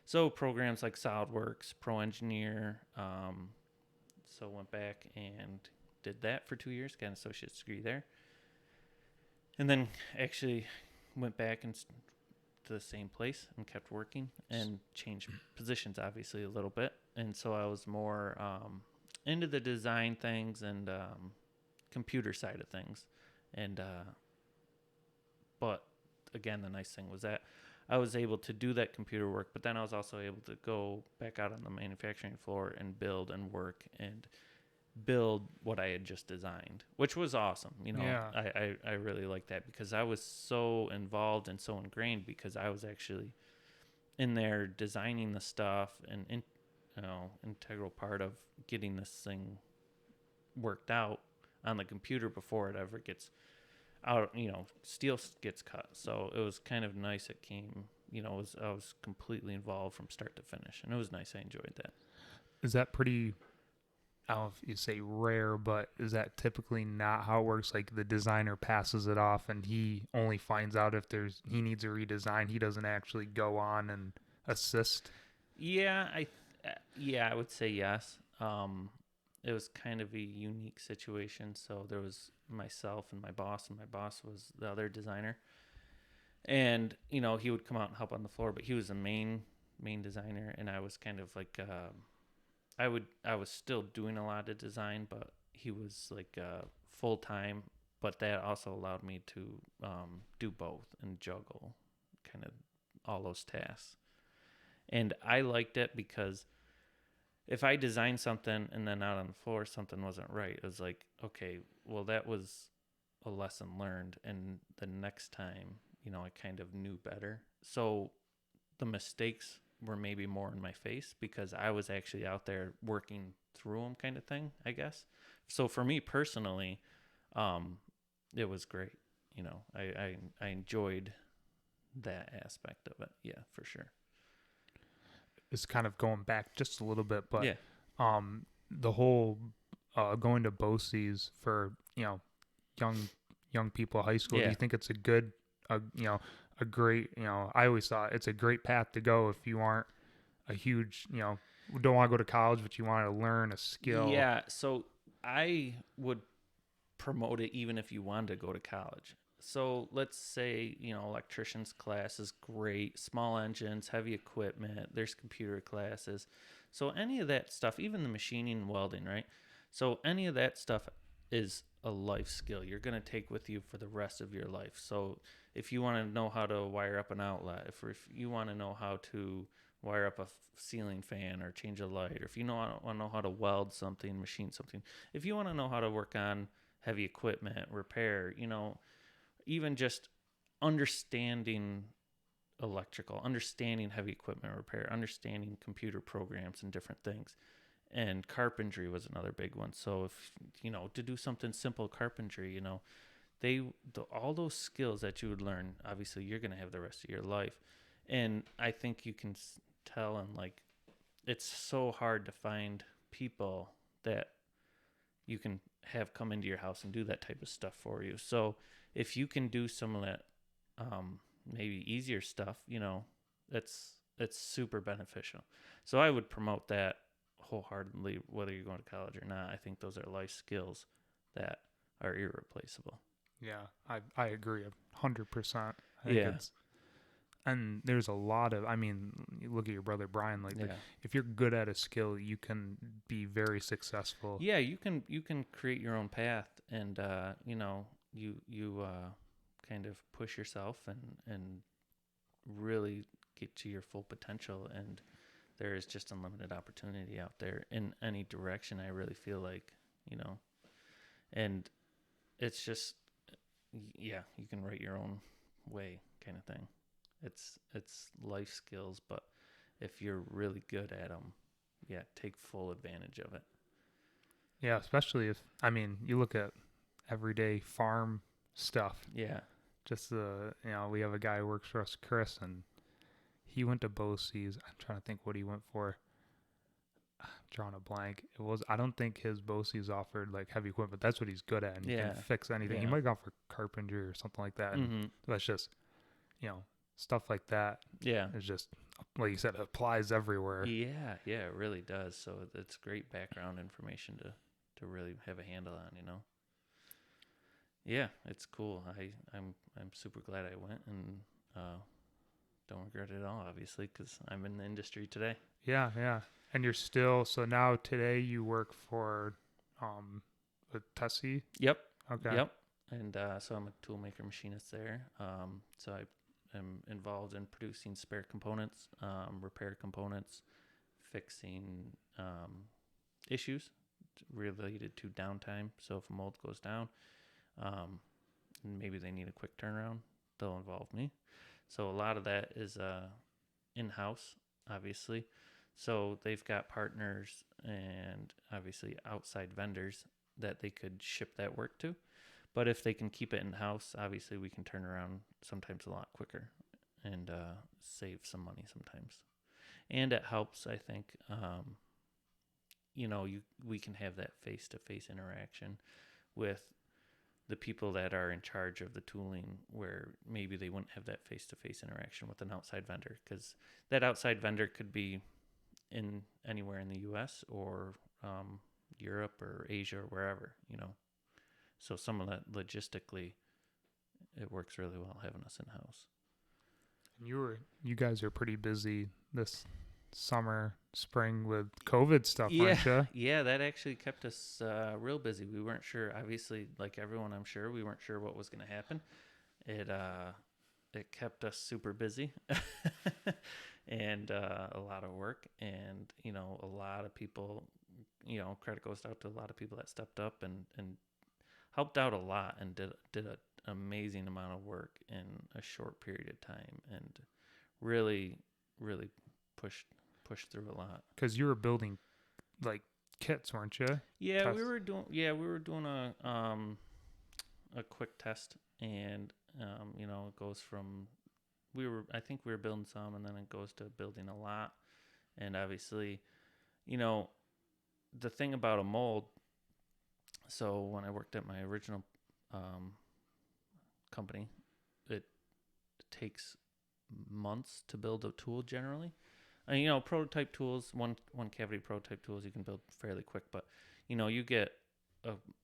So programs like SolidWorks, Pro Engineer. So went back and did that for 2 years, got an associate's degree there. And then actually went back and to the same place and kept working and changed positions obviously a little bit. And so I was more into the design things and computer side of things. And but again, the nice thing was that I was able to do that computer work, but then I was also able to go back out on the manufacturing floor and build and work and build what I had just designed, which was awesome. You know, Yeah. I really liked that because I was so involved and so ingrained because I was actually in there designing the stuff and integral part of getting this thing worked out on the computer before it ever gets out, steel gets cut. So it was kind of nice. It came, I was completely involved from start to finish, and it was nice. I enjoyed that. Is that pretty, I don't know if you say rare, but is that typically not how it works? Like the designer passes it off and he only finds out if he needs a redesign. He doesn't actually go on and assist. Yeah, I would say yes. It was kind of a unique situation. So there was myself and my boss was the other designer. And he would come out and help on the floor, but he was the main designer, and I was kind of like I was still doing a lot of design, but he was like full time. But that also allowed me to do both and juggle kind of all those tasks. And I liked it because if I designed something and then out on the floor something wasn't right, it was like, okay, well, that was a lesson learned, and the next time, I kind of knew better. So the mistakes were maybe more in my face because I was actually out there working through them, kind of thing, I guess. So for me personally, it was great. I enjoyed that aspect of it. Yeah, for sure. It's kind of going back just a little bit, but Yeah. the whole going to BOCES for young people, high school. Do Yeah. you think it's a good, a great, I always thought it's a great path to go if you aren't a huge, don't want to go to college, but you want to learn a skill. Yeah. So I would promote it even if you wanted to go to college. So let's say, electrician's class is great, small engines, heavy equipment, there's computer classes. So any of that stuff, even the machining and welding, right? So any of that stuff is a life skill you're going to take with you for the rest of your life. So if you want to know how to wire up an outlet, if you want to know how to wire up a ceiling fan or change a light, or if you want to know how to weld something, machine something, if you want to know how to work on heavy equipment, repair, even just understanding electrical, understanding heavy equipment repair, understanding computer programs and different things. And carpentry was another big one. So if, to do something simple carpentry, all those skills that you would learn, obviously you're going to have the rest of your life. And I think you can tell, and like, it's so hard to find people that you can have come into your house and do that type of stuff for you. So if you can do some of that maybe easier stuff, that's super beneficial. So I would promote that wholeheartedly, whether you're going to college or not. I think those are life skills that are irreplaceable. Yeah, I agree 100%. I think Yeah. it's, and there's a lot of, I mean, you look at your brother Brian, like Yeah. if you're good at a skill, you can be very successful. Yeah, you can create your own path, and you kind of push yourself and really get to your full potential. And there is just unlimited opportunity out there in any direction. I really feel like, and it's just, yeah, you can write your own way, kind of thing. It's life skills, but if you're really good at them, yeah, take full advantage of it. Yeah, especially if, I mean, you look at everyday farm stuff. Yeah. Just we have a guy who works for us, Chris, and he went to BOCES. I'm trying to think what he went for. drawing a blank. It was, I don't think his BOCES offered like heavy equipment. That's what he's good at, and he Yeah. can fix anything. He Yeah. might have gone for carpentry or something like that. And Mm-hmm. that's just, stuff like that Yeah. is just, like you said, it applies everywhere. Yeah. Yeah. It really does. So it's great background information to really have a handle on. Yeah, it's cool. I'm super glad I went, and don't regret it at all, obviously, because I'm in the industry today. Yeah, yeah. And you're still, so now today you work for with Tessy? Yep. Okay. Yep. And so I'm a toolmaker machinist there. So I am involved in producing spare components, repair components, fixing issues related to downtime. So if a mold goes down, and maybe they need a quick turnaround, they'll involve me. So a lot of that is in-house, obviously. So they've got partners and obviously outside vendors that they could ship that work to. But if they can keep it in-house, obviously we can turn around sometimes a lot quicker and save some money sometimes. And it helps, I think, we can have that face-to-face interaction with the people that are in charge of the tooling, where maybe they wouldn't have that face-to-face interaction with an outside vendor, because that outside vendor could be in anywhere in the U.S. or Europe or Asia or wherever, So some of that logistically, it works really well having us in-house. And you guys are pretty busy this summer, spring with COVID stuff, weren't you? Yeah, that actually kept us real busy. We weren't sure, obviously, like everyone, I'm sure, we weren't sure what was going to happen. It kept us super busy and a lot of work, and a lot of people, credit goes out to a lot of people that stepped up and helped out a lot and did an amazing amount of work in a short period of time, and really pushed through a lot. Because you were building like kits, weren't you? Yeah, we were doing a quick test, and it goes from I think we were building some, and then it goes to building a lot. And obviously, the thing about a mold, so when I worked at my original company, it takes months to build a tool generally. And, prototype tools, one cavity prototype tools you can build fairly quick, but you get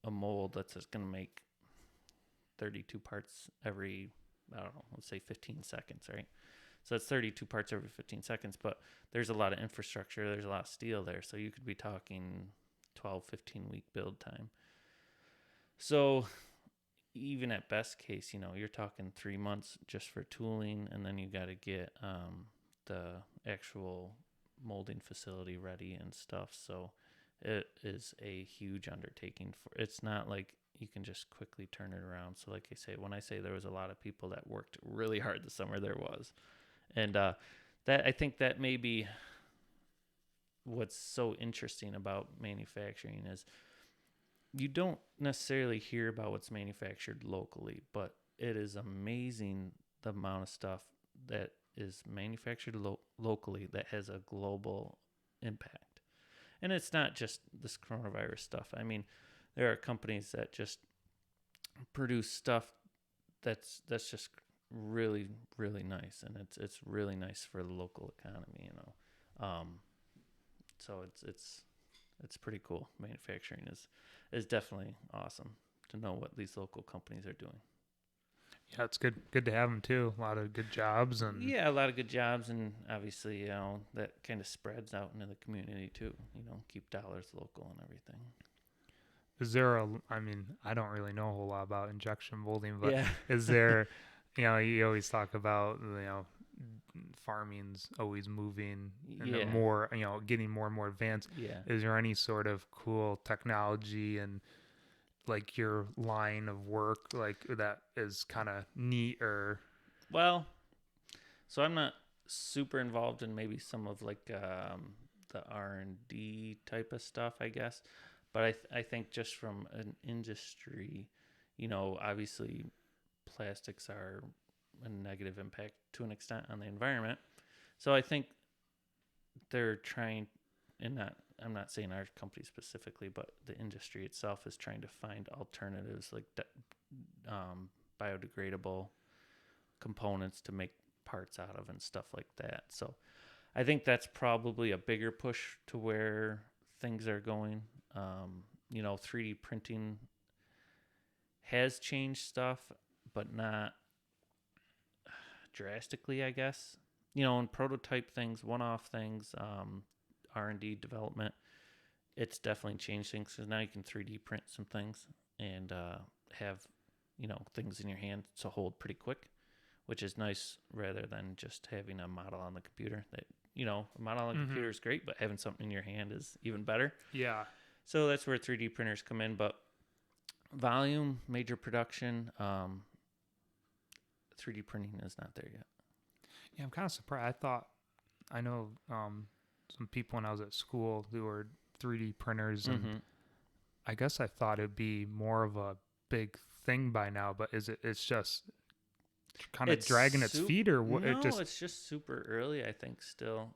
a mold that's just going to make 32 parts every, I don't know, let's say 15 seconds, right? So that's 32 parts every 15 seconds, but there's a lot of infrastructure, there's a lot of steel there, so you could be talking 12, 15 week build time. So even at best case, you're talking 3 months just for tooling, and then you got to get the actual molding facility ready and stuff. So it is a huge undertaking. It's not like you can just quickly turn it around. So like I say, when I say there was a lot of people that worked really hard this summer, there was. And that, I think that may be what's so interesting about manufacturing is you don't necessarily hear about what's manufactured locally, but it is amazing the amount of stuff that is manufactured locally that has a global impact. And it's not just this coronavirus stuff. I mean, there are companies that just produce stuff that's just really, really nice, and it's really nice for the local economy, So it's pretty cool. Manufacturing is definitely awesome to know what these local companies are doing. Yeah, it's good to have them too. A lot of good jobs and a lot of good jobs, and obviously that kind of spreads out into the community too. Keep dollars local and everything. Is there I mean, I don't really know a whole lot about injection molding, but yeah. is there, you always talk about, farming's always moving and more, getting more and more advanced. Yeah. Is there any sort of cool technology and like your line of work like that is kind of neat or? Well, so I'm not super involved in maybe some of like the R&D type of stuff, I guess. But I think just from an industry, obviously plastics are a negative impact to an extent on the environment. So I think they're trying, and not I'm not saying our company specifically, but the industry itself is trying to find alternatives like biodegradable components to make parts out of and stuff like that. So I think that's probably a bigger push to where things are going. 3D printing has changed stuff, but not drastically, I guess. In prototype things, one-off things, R&D development, it's definitely changed things because now you can 3D print some things and have, things in your hand to hold pretty quick, which is nice rather than just having a model on the computer. That a model on the computer is great, but having something in your hand is even better. Yeah. So that's where 3D printers come in, but volume, major production, 3D printing is not there yet. Yeah, I'm kind of surprised. I know some people when I was at school who were 3D printers, and I guess I thought it'd be more of a big thing by now, but it's just kind of dragging its feet, or what? No, it's just super early, I think, still.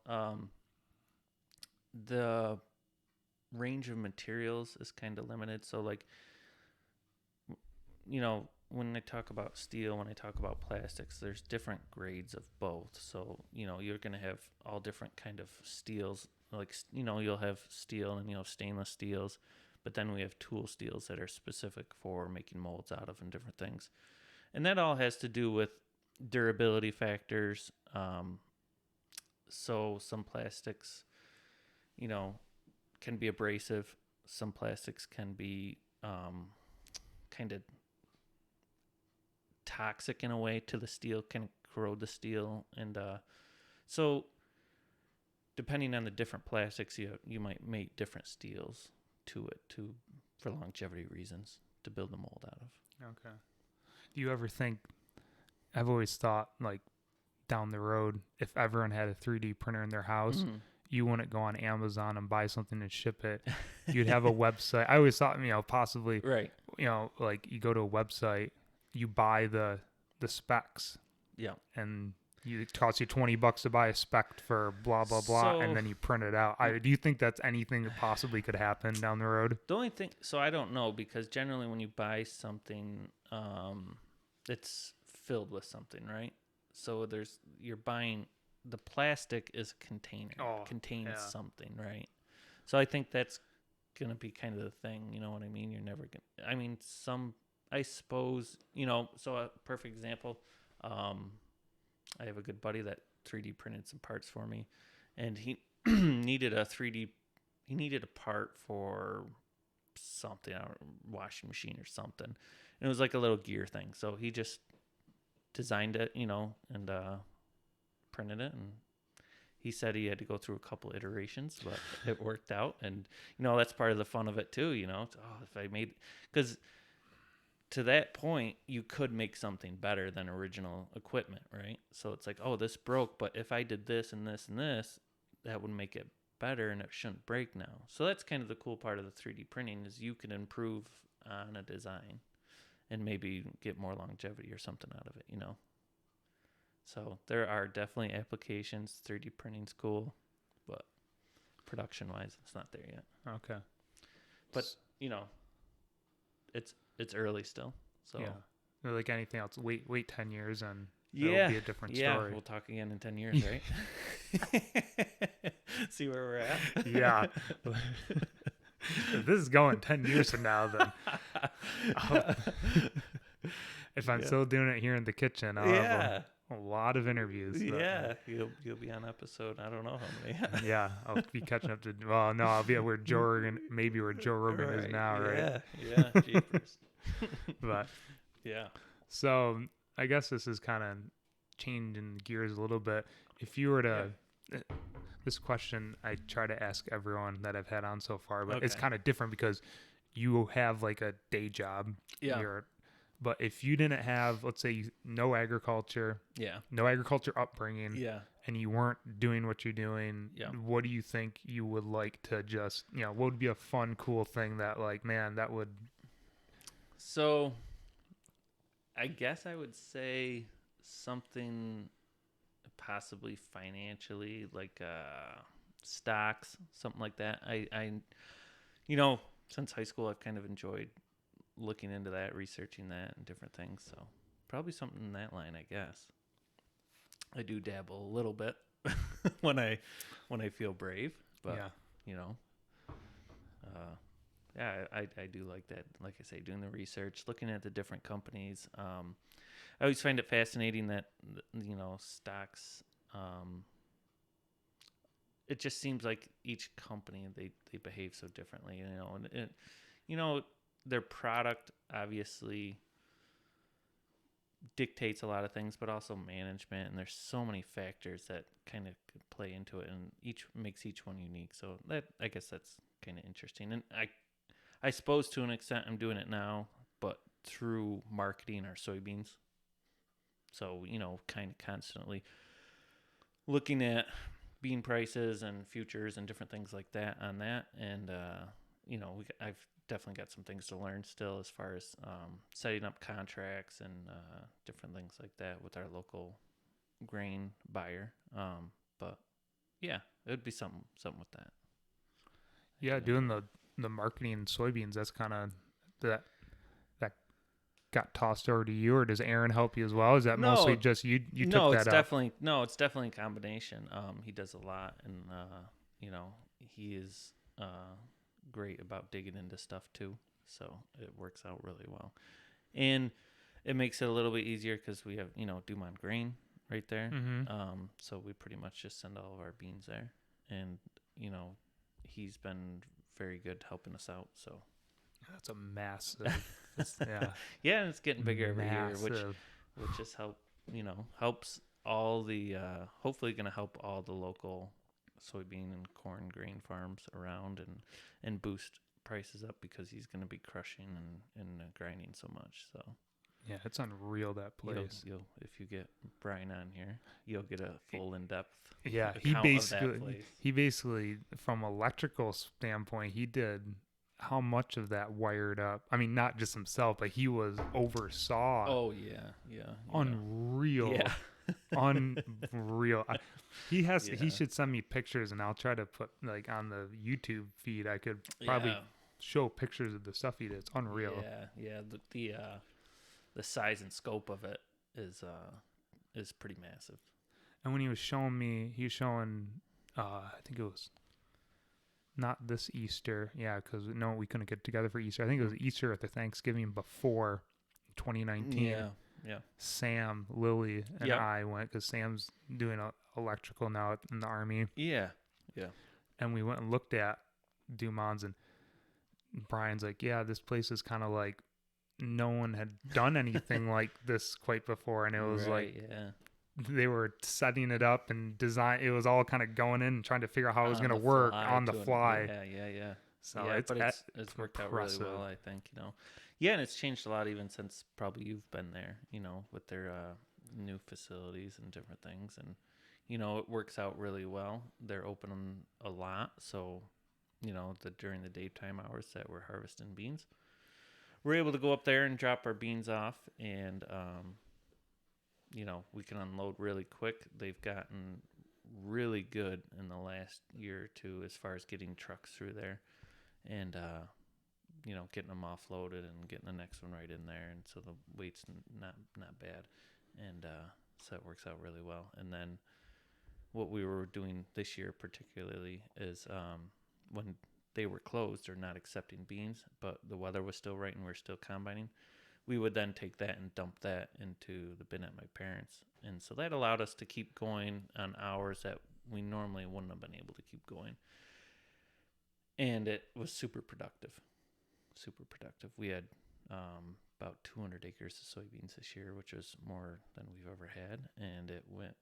The range of materials is kind of limited. So, like, when I talk about steel, when I talk about plastics, there's different grades of both. So, you're going to have all different kind of steels. Like, you'll have steel and you'll have stainless steels, but then we have tool steels that are specific for making molds out of and different things. And that all has to do with durability factors. So some plastics, can be abrasive. Some plastics can be kind of toxic in a way to the steel, can corrode the steel. And so depending on the different plastics, you might make different steels to it for longevity reasons to build the mold out of. Okay. Do you ever think, I've always thought, like, down the road, if everyone had a 3D printer in their house, you wouldn't go on Amazon and buy something and ship it. You'd have a website. I always thought, possibly, right. Like you go to a website, you buy the specs. Yeah. And it costs you $20 to buy a spec for blah, blah, blah, and then you print it out. Do you think that's anything that possibly could happen down the road? The only thing, so I don't know, because generally when you buy something, it's filled with something, right? So you're buying, the plastic is a container, contains something, right? So I think that's going to be kind of the thing, you know what I mean? You're never going to, I suppose, so a perfect example, I have a good buddy that 3D printed some parts for me, and he needed a part for something, a washing machine or something. And it was like a little gear thing. So he just designed it, and printed it. And he said he had to go through a couple iterations, but it worked out. And, that's part of the fun of it too, if I made, because to that point, you could make something better than original equipment, right? So it's like, this broke, but if I did this and this and this, that would make it better, and it shouldn't break now. So that's kind of the cool part of the 3D printing, is you can improve on a design and maybe get more longevity or something out of it, So there are definitely applications. 3D printing's cool, but production-wise, it's not there yet. Okay. But, it's early still. So yeah, like anything else, wait 10 years and it'll be a different story. Yeah, we'll talk again in 10 years, right? See where we're at. Yeah. If this is going 10 years from now, then if I'm still doing it here in the kitchen, I'll have a lot of interviews. Yeah, you'll be on episode, I don't know how many. Yeah, I'll be catching up to. Well, no, I'll be at where Joe Rogan is now, right? Yeah, jeepers. But yeah. So I guess this is kind of changing gears a little bit. If you were to, this question I try to ask everyone that I've had on so far, but it's kind of different because you have like a day job. Yeah. But if you didn't have, let's say, no agriculture, upbringing, and you weren't doing what you're doing, what do you think you would like to just, what would be a fun, cool thing that, like, man, that would... So, I guess I would say something possibly financially, like stocks, something like that. Since high school, I've kind of enjoyed looking into that, researching that, and different things. So probably something in that line, I guess. I do dabble a little bit when I feel brave, but Yeah. you know, yeah, I do like that. Like I say, doing the research, looking at the different companies. I always find it fascinating that stocks. It just seems like each company they behave so differently, and their product obviously dictates a lot of things, but also management, and there's so many factors that kind of play into it, and each makes each one unique. So that, I guess, that's kind of interesting, and I suppose to an extent I'm doing it now, but through marketing our soybeans. So kind of constantly looking at bean prices and futures and different things like that on that, and I've definitely got some things to learn still as far as setting up contracts and different things like that with our local grain buyer. But yeah, it would be something with that. Yeah, doing the marketing in soybeans, that's kind of that got tossed over to you, or does Aaron help you as well? Is that mostly just you No, took it's that up? it's definitely a combination. He does a lot, and he is great about digging into stuff too. So it works out really well, and it makes it a little bit easier because we have Dumont Grain right there. Mm-hmm. So we pretty much just send all of our beans there, and he's been very good helping us out. So That's a massive. Yeah. yeah, and it's getting bigger every year, which Massive. just helps all the hopefully going to help all the local soybean and corn grain farms around, and boost prices up because he's going to be crushing and grinding so much. So Yeah, it's unreal, that place. you'll if you get Brian on here, you'll get a full in-depth Yeah, account of that place. he basically from electrical standpoint, he did how much of that wired up. I mean, not just himself, but he was oversaw. Oh yeah. Unreal. Yeah. Unreal. He Yeah. should send me pictures, and I'll try to put like on the YouTube feed. I could probably show pictures of the stuff he did. It's unreal. Yeah. The size and scope of it is pretty massive. And when he was showing me, I think it was not this Easter. Yeah, because no, we couldn't get together for Easter. I think it was Easter at the Thanksgiving before 2019. Yeah. Sam, Lily, and I went because Sam's doing electrical now in the Army. Yeah. And we went and looked at Dumont's, and Brian's like, yeah, this place is kind of like no one had done anything like this quite before. And it was they were setting it up and design. It was all kind of going in and trying to figure out how it was going to work on the fly. Yeah. So it's worked out really well, I think. Yeah, and it's changed a lot even since probably you've been there. With their new facilities and different things, and it works out really well. They're open a lot, so during the daytime hours that we're harvesting beans, we're able to go up there and drop our beans off, and we can unload really quick. They've gotten really good in the last year or two as far as getting trucks through there, and getting them offloaded and getting the next one right in there, and so the weight's not bad, and so it works out really well. And then what we were doing this year particularly is when they were closed or not accepting beans, but the weather was still right and we're still combining, we would then take that and dump that into the bin at my parents'. And so that allowed us to keep going on hours that we normally wouldn't have been able to keep going. And it was super productive. We had about 200 acres of soybeans this year, which was more than we've ever had. And it went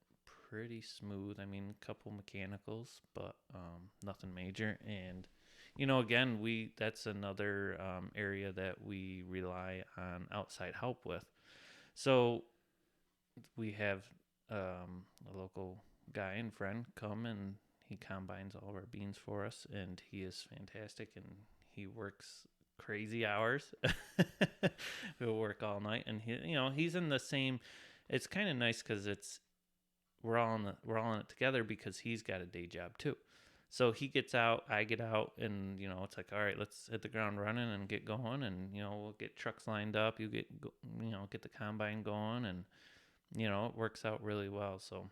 pretty smooth. I mean, a couple mechanicals, but nothing major. And again, that's another area that we rely on outside help with. So we have a local guy and friend come, and he combines all of our beans for us, and he is fantastic, and he works crazy hours. He'll work all night, and he's in the same. It's kind of nice because we're all in it together because he's got a day job too. So he gets out, I get out, and it's like, all right, let's hit the ground running and get going, and we'll get trucks lined up. You get the combine going, and it works out really well. So,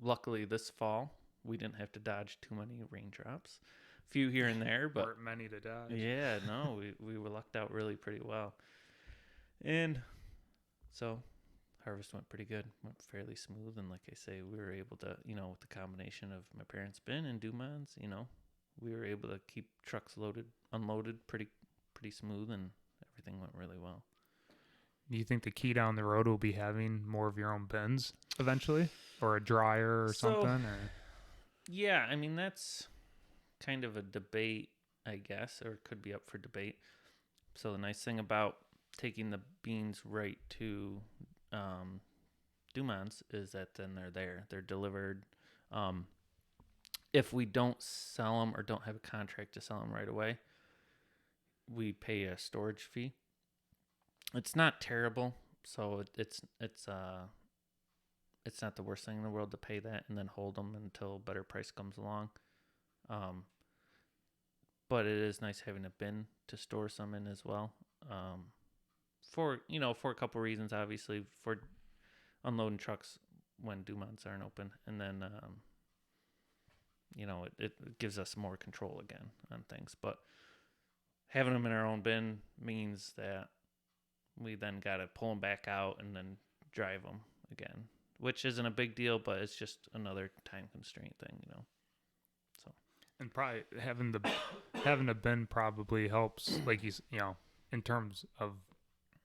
luckily this fall we didn't have to dodge too many raindrops, a few here and there, but Weren't many to dodge. yeah, no, we were lucked out really pretty well, and so harvest went pretty good, went fairly smooth, and like I say, we were able to, with the combination of my parents' bin and Dumans, we were able to keep trucks loaded, unloaded pretty smooth, and everything went really well. Do you think the key down the road will be having more of your own bins eventually, or a dryer or something? Or yeah, I mean that's kind of a debate, I guess, or it could be up for debate. So the nice thing about taking the beans right to Dumans is that then they're delivered. If we don't sell them or don't have a contract to sell them right away, we pay a storage fee. It's not terrible, so it's not the worst thing in the world to pay that and then hold them until a better price comes along. But it is nice having a bin to store some in as well. For a couple reasons, obviously, for unloading trucks when Dumans aren't open, and then it gives us more control again on things. But having them in our own bin means that we then got to pull them back out and then drive them again, which isn't a big deal, but it's just another time constraint thing, So, and probably having a bin probably helps, like in terms of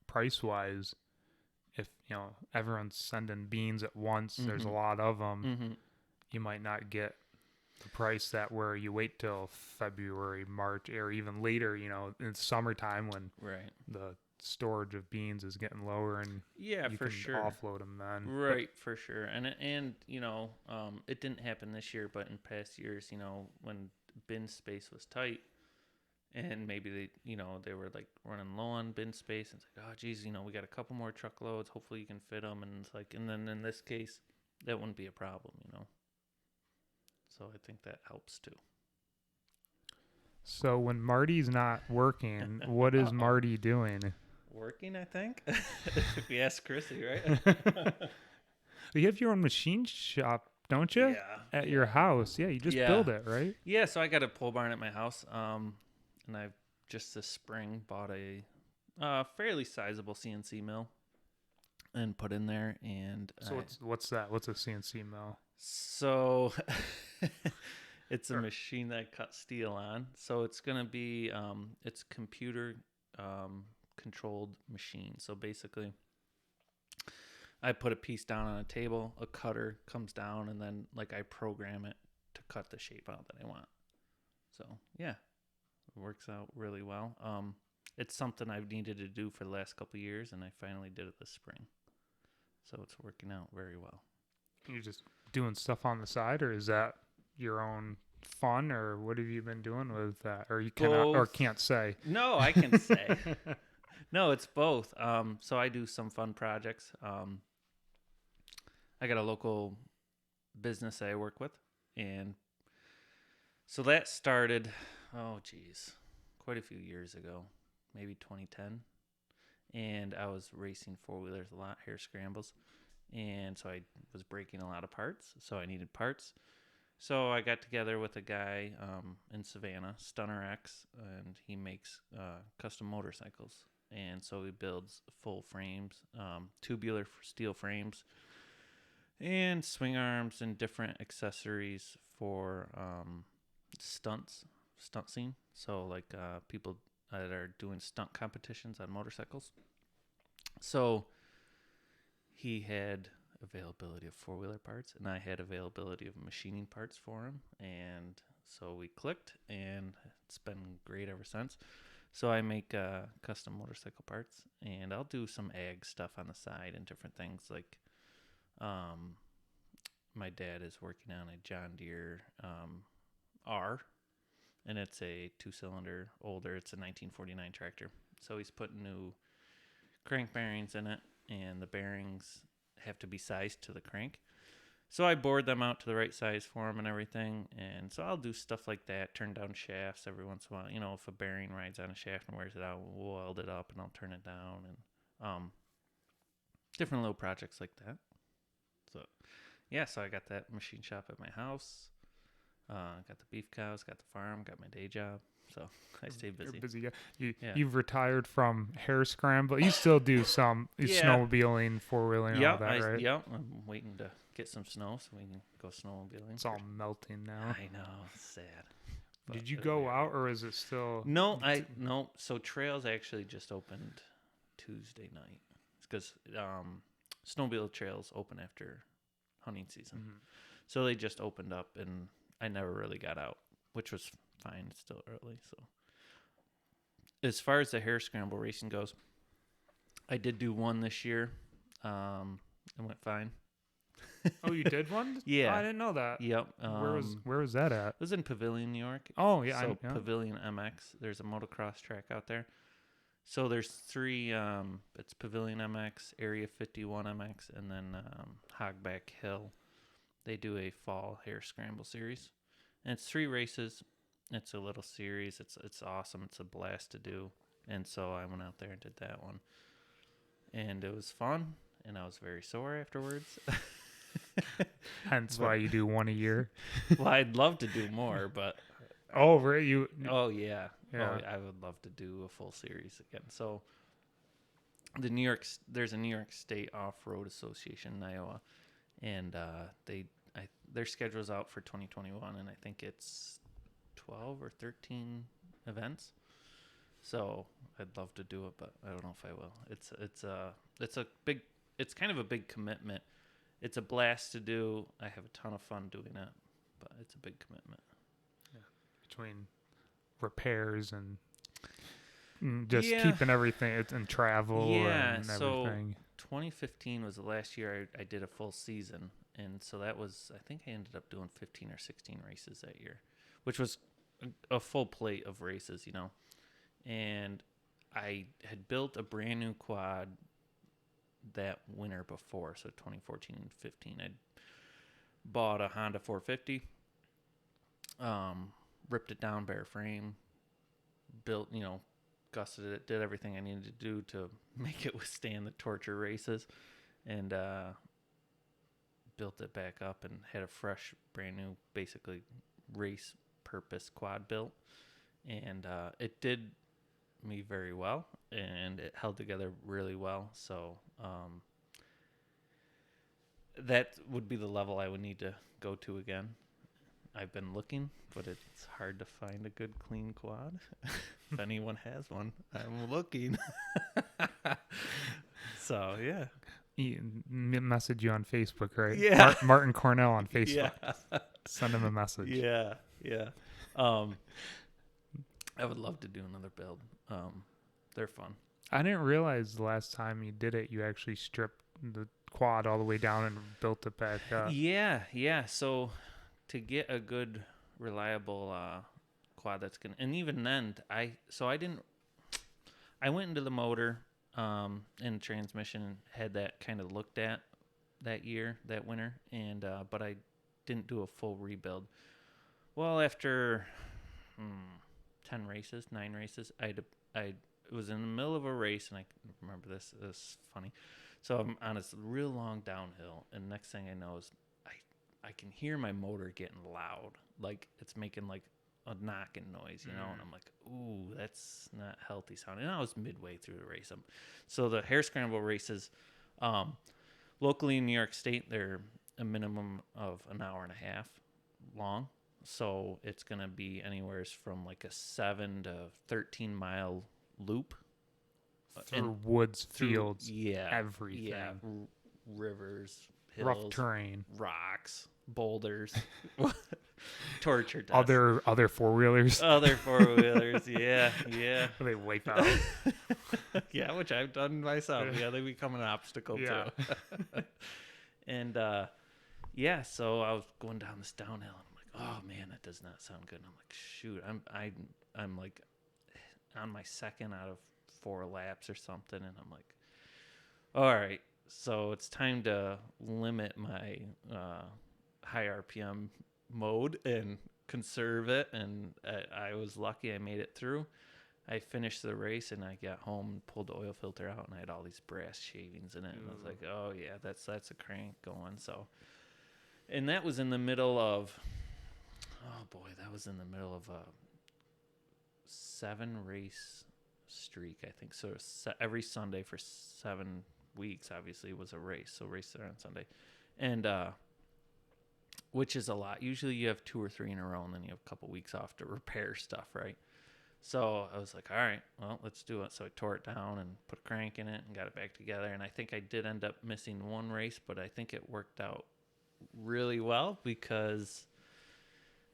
price wise. If everyone's sending beans at once, there's a lot of them. You might not get the price that where you wait till February, March, or even later. In summertime when the storage of beans is getting lower, and you for can sure offload them then. Right, for sure. And it didn't happen this year, but in past years, when bin space was tight, and maybe they were like running low on bin space, and it's like, oh geez, we got a couple more truckloads, hopefully you can fit them, and it's like, and then in this case that wouldn't be a problem, so I think that helps too. So when Marty's not working, what is Marty doing? Working, I think. If you ask Chrissy, right? You have your own machine shop, don't you? Yeah. At your house. Yeah, you just build it, right? Yeah, so I got a pole barn at my house. And I've just this spring bought a fairly sizable CNC mill and put in there. And so what's that? What's a CNC mill? So it's a machine that cuts steel on. So it's gonna be it's computer controlled machine. So basically, I put a piece down on a table, a cutter comes down, and then I program it to cut the shape out that I want. So yeah. Works out really well. It's something I've needed to do for the last couple of years, and I finally did it this spring. So it's working out very well. You're just doing stuff on the side, or is that your own fun, or what have you been doing with that? Or you cannot or can't say? No, I can say. No, it's both. So I do some fun projects. I got a local business that I work with, and so that started, quite a few years ago, maybe 2010. And I was racing four-wheelers a lot, hair scrambles. And so I was breaking a lot of parts, so I needed parts. So I got together with a guy in Savannah, Stunner X, and he makes custom motorcycles. And so he builds full frames, tubular steel frames, and swing arms and different accessories for stunt scene. So people that are doing stunt competitions on motorcycles. So he had availability of four-wheeler parts, and I had availability of machining parts for him, and so we clicked, and it's been great ever since. So I make custom motorcycle parts, and I'll do some ag stuff on the side and different things. My dad is working on a John Deere R, and it's a 2-cylinder older. It's a 1949 tractor. So he's putting new crank bearings in it, and the bearings have to be sized to the crank. So I bored them out to the right size for them and everything. And so I'll do stuff like that, turn down shafts every once in a while. You know, if a bearing rides on a shaft and wears it out, we'll weld it up and I'll turn it down. And different little projects like that. So, yeah, so I got that machine shop at my house. Got the beef cows, got the farm, got my day job. So I stay busy. You're busy guy. Yeah. You've retired from hair scramble. You still do some snowmobiling, four-wheeling, and all that, right? Yep. I'm waiting to get some snow so we can go snowmobiling. It's all melting now. I know. It's sad. Did you go out, or is it still... No. So trails actually just opened Tuesday night. It's because snowmobile trails open after hunting season. Mm-hmm. So they just opened up, and I never really got out, which was fine. It's still early. So as far as the hare scramble racing goes, I did do one this year. It went fine. Oh, you did one? Yeah. Oh, I didn't know that. Yep. Where was that at? It was in Pavilion, New York. Oh, yeah. So Pavilion MX. There's a motocross track out there. So there's three. It's Pavilion MX, Area 51 MX, and then Hogback Hill. They do a fall hare scramble series, and it's 3 races. It's a little series. It's awesome. It's a blast to do. And so I went out there and did that one, and it was fun. And I was very sore afterwards. Hence why you do one a year. Well, I'd love to do more, but oh, right, Oh yeah. Yeah. Oh, I would love to do a full series again. So there's a New York State Off-Road Association in Iowa, and their schedule's out for 2021, and I think it's 12 or 13 events. So I'd love to do it, but I don't know if I will. It's kind of a big commitment. It's a blast to do. I have a ton of fun doing it, but it's a big commitment. Yeah. Between repairs and just keeping everything and travel and everything. So 2015 was the last year I did a full season, and so that was, I think I ended up doing 15 or 16 races that year, which was a full plate of races, you know. And I had built a brand new quad that winter before, so 2014 and 15. I'd bought a Honda 450, ripped it down bare frame, built, gusseted it, did everything I needed to do to make it withstand the torture races, and built it back up and had a fresh, brand new, basically race purpose quad built, and it did me very well, and it held together really well. So that would be the level I would need to go to again. I've been looking, but it's hard to find a good clean quad. If anyone has one, I'm looking. So yeah, he message you on Facebook, right? Yeah. Martin Cornell on Facebook. Yeah. Send him a message. Yeah. I would love to do another build. They're fun. I didn't realize the last time you did it, you actually stripped the quad all the way down and built it back up. Yeah. So to get a good, reliable quad that's gonna, and even then, I went into the motor and transmission, had that kind of looked at that winter, and but I didn't do a full rebuild. Well, after 9 races, I was in the middle of a race, and I remember this is funny. So I'm on this real long downhill, and next thing I know is I can hear my motor getting loud, like it's making like a knocking noise, and I'm like, ooh, that's not healthy sounding. And I was midway through the race. So the hare scramble races, locally in New York State, they're a minimum of an hour and a half long. So it's going to be anywhere from like a 7 to 13 mile loop. Through woods, fields, everything. Yeah, rivers, hills. Rough terrain. Rocks, boulders. Torture test. Other four-wheelers. Yeah. They wipe out. Yeah, which I've done myself. Yeah, they become an obstacle too. And so I was going down this downhill, and I'm like, oh man, that does not sound good. And I'm like, shoot, I'm like on my second out of 4 laps or something, and I'm like, all right, so it's time to limit my high RPM mode and conserve it. And I was lucky I made it through. I finished the race and I got home and pulled the oil filter out and I had all these brass shavings in it. And I was like, oh yeah, that's a crank going. So, and that was in the middle of, a 7 race streak, I think. So every Sunday for 7 weeks, obviously, was a race. So race there on Sunday. And, which is a lot. Usually you have 2 or 3 in a row and then you have a couple weeks off to repair stuff, right? So I was like, all right, well, let's do it. So I tore it down and put a crank in it and got it back together. And I think I did end up missing 1 race, but I think it worked out really well because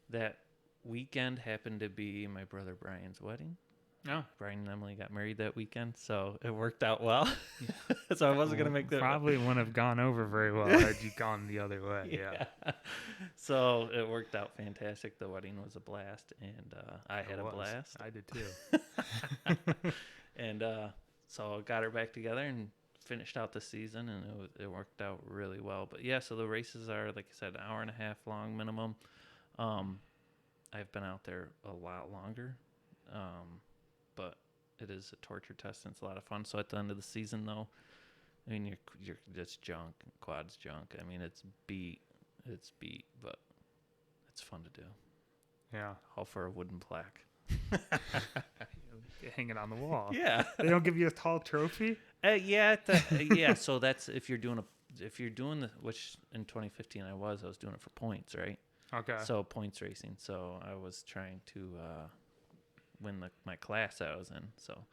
that weekend happened to be my brother Brian's wedding. Oh. Brian and Emily got married that weekend, so it worked out well. So I wasn't going to make that. Probably wouldn't have gone over very well had you gone the other way. Yeah. So it worked out fantastic. The wedding was a blast, and I had a blast. I did too. And so I got her back together and finished out the season, and it worked out really well. But yeah, so the races are, like I said, an hour and a half long minimum. I've been out there a lot longer. But it is a torture test and it's a lot of fun. So at the end of the season, though, I mean, you're just junk. Quad's junk. I mean, it's beat, but it's fun to do. Yeah. All for a wooden plaque. Hang it on the wall. Yeah. They don't give you a tall trophy? Yeah. So that's if you're doing which in 2015 I was doing it for points, right? Okay. So points racing. So I was trying to win my class I was in. So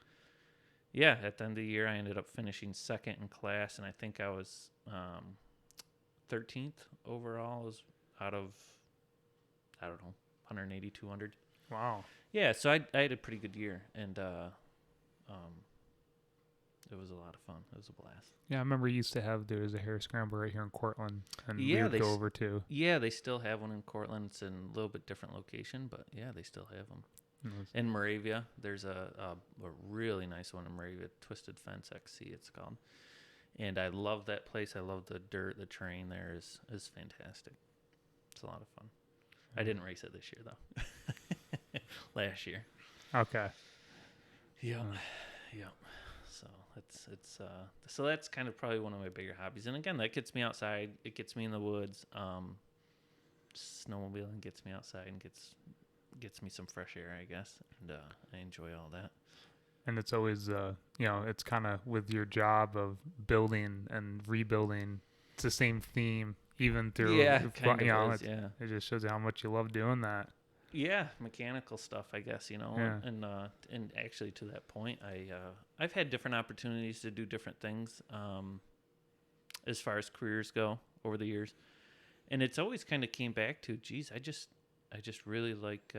yeah, at the end of the year I ended up finishing second in class, and I think I was 13th overall, was out of, I don't know, 180, 200. Wow. Yeah, so I had a pretty good year, and it was a lot of fun. It was a blast. Yeah, I remember you used to have, there was a hare scramble right here in Cortland, and Yeah, we would go over too. Yeah, they still have one in Cortland. It's in a little bit different location, but yeah, they still have them. In Moravia, there's a really nice one in Moravia, Twisted Fence XC it's called. And I love that place. I love the dirt. The terrain there is fantastic. It's a lot of fun. I didn't race it this year, though. Last year. Okay. Yeah. So so that's kind of probably one of my bigger hobbies. And again, that gets me outside. It gets me in the woods. Snowmobiling gets me outside and gets me some fresh air, I guess. And I enjoy all that. And it's always, it's kind of with your job of building and rebuilding. It's the same theme, even through, it just shows you how much you love doing that. Yeah, mechanical stuff, I guess, Yeah. And actually to that point, I've had different opportunities to do different things, as far as careers go over the years, and it's always kind of came back to, geez, I just really like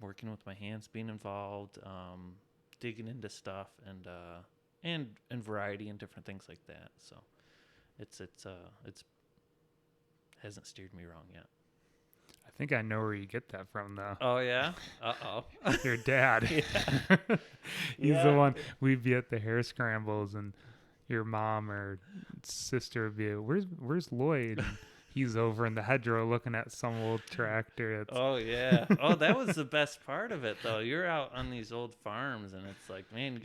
working with my hands, being involved, digging into stuff, and variety and different things like that. So it's hasn't steered me wrong yet. I think I know where you get that from, though. Oh, yeah? Uh-oh. Your dad. Yeah. He's the one. We'd be at the hare scrambles, and your mom or sister would be, where's Lloyd? And he's over in the hedgerow looking at some old tractor. Oh, yeah. Oh, that was the best part of it, though. You're out on these old farms, and it's like, man,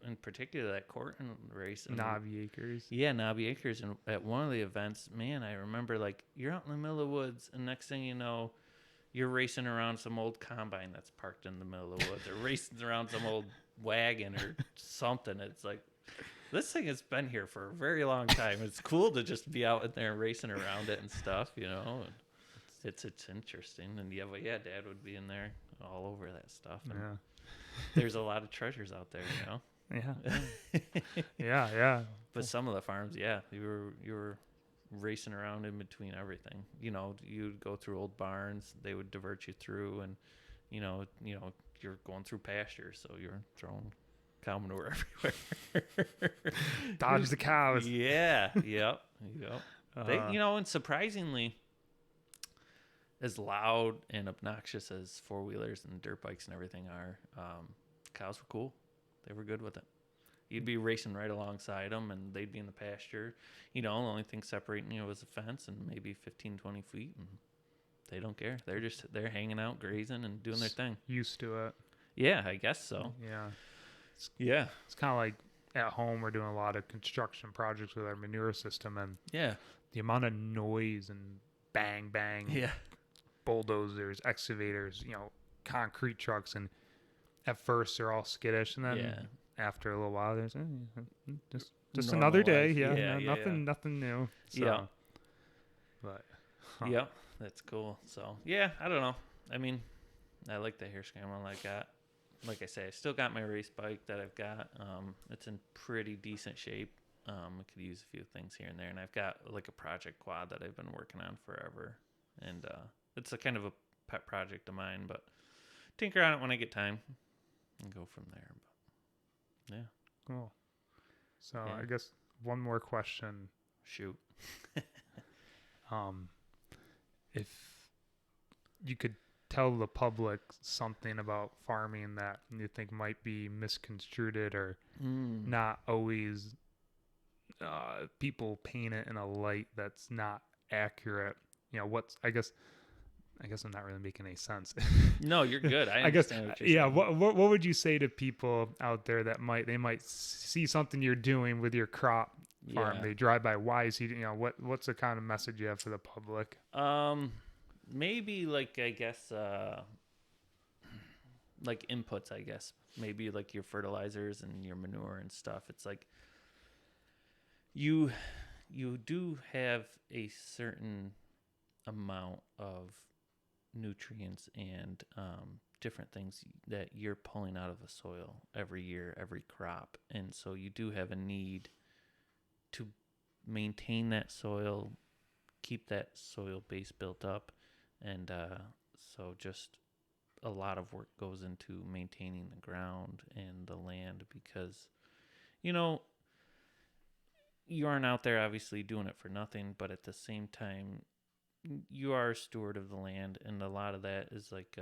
in particular, that Corton race. Knobby Acres. Yeah, Knobby Acres. And at one of the events, man, I remember, like, you're out in the middle of the woods, and next thing you know, you're racing around some old combine that's parked in the middle of the woods, or racing around some old wagon or something. It's like, this thing has been here for a very long time. It's cool to just be out in there racing around it and stuff, And it's interesting. And Dad would be in there all over that stuff. And there's a lot of treasures out there, Yeah. Yeah. But some of the farms, you were racing around in between everything. You'd go through old barns. They would divert you through, and you're going through pastures, so you're throwing cow manure everywhere. Dodge the cows. Yeah. Yep. They, and surprisingly, as loud and obnoxious as four-wheelers and dirt bikes and everything are, cows were cool. They were good with it. You'd be racing right alongside them, and they'd be in the pasture. The only thing separating you was a fence and maybe 15, 20 feet, and they don't care. They're hanging out, grazing, and doing their thing. Used to it. Yeah, I guess so. Yeah. Yeah. It's kind of like at home, we're doing a lot of construction projects with our manure system, and Yeah. the amount of noise and bang, bang, Yeah. bulldozers, excavators, concrete trucks, and at first they're all skittish, and then after a little while, there's just Normal another day. life. Yeah, Yeah. nothing new. So, Yeah. but Yeah, that's cool. So, yeah, I don't know. I mean, I like the hair scramble I got. Like I say, I still got my race bike that I've got. It's in pretty decent shape. I could use a few things here and there. And I've got like a project quad that I've been working on forever. And it's a kind of a pet project of mine, but tinker on it when I get time and go from there. But yeah. cool. So Yeah. I guess one more question. Shoot. If you could tell the public something about farming that you think might be misconstrued or not always, people paint it in a light that's not accurate. I guess I'm not really making any sense. No, you're good. I guess, understand what you're saying. What would you say to people out there that might see something you're doing with your crop farm? Yeah. They drive by. Why is he? What's the kind of message you have for the public? Maybe like I guess like inputs, I guess. Maybe like your fertilizers and your manure and stuff. It's like you do have a certain amount of nutrients and different things that you're pulling out of the soil every year, every crop. And so you do have a need to maintain that soil, keep that soil base built up. And so just a lot of work goes into maintaining the ground and the land because, you aren't out there obviously doing it for nothing, but at the same time, you are a steward of the land. And a lot of that is like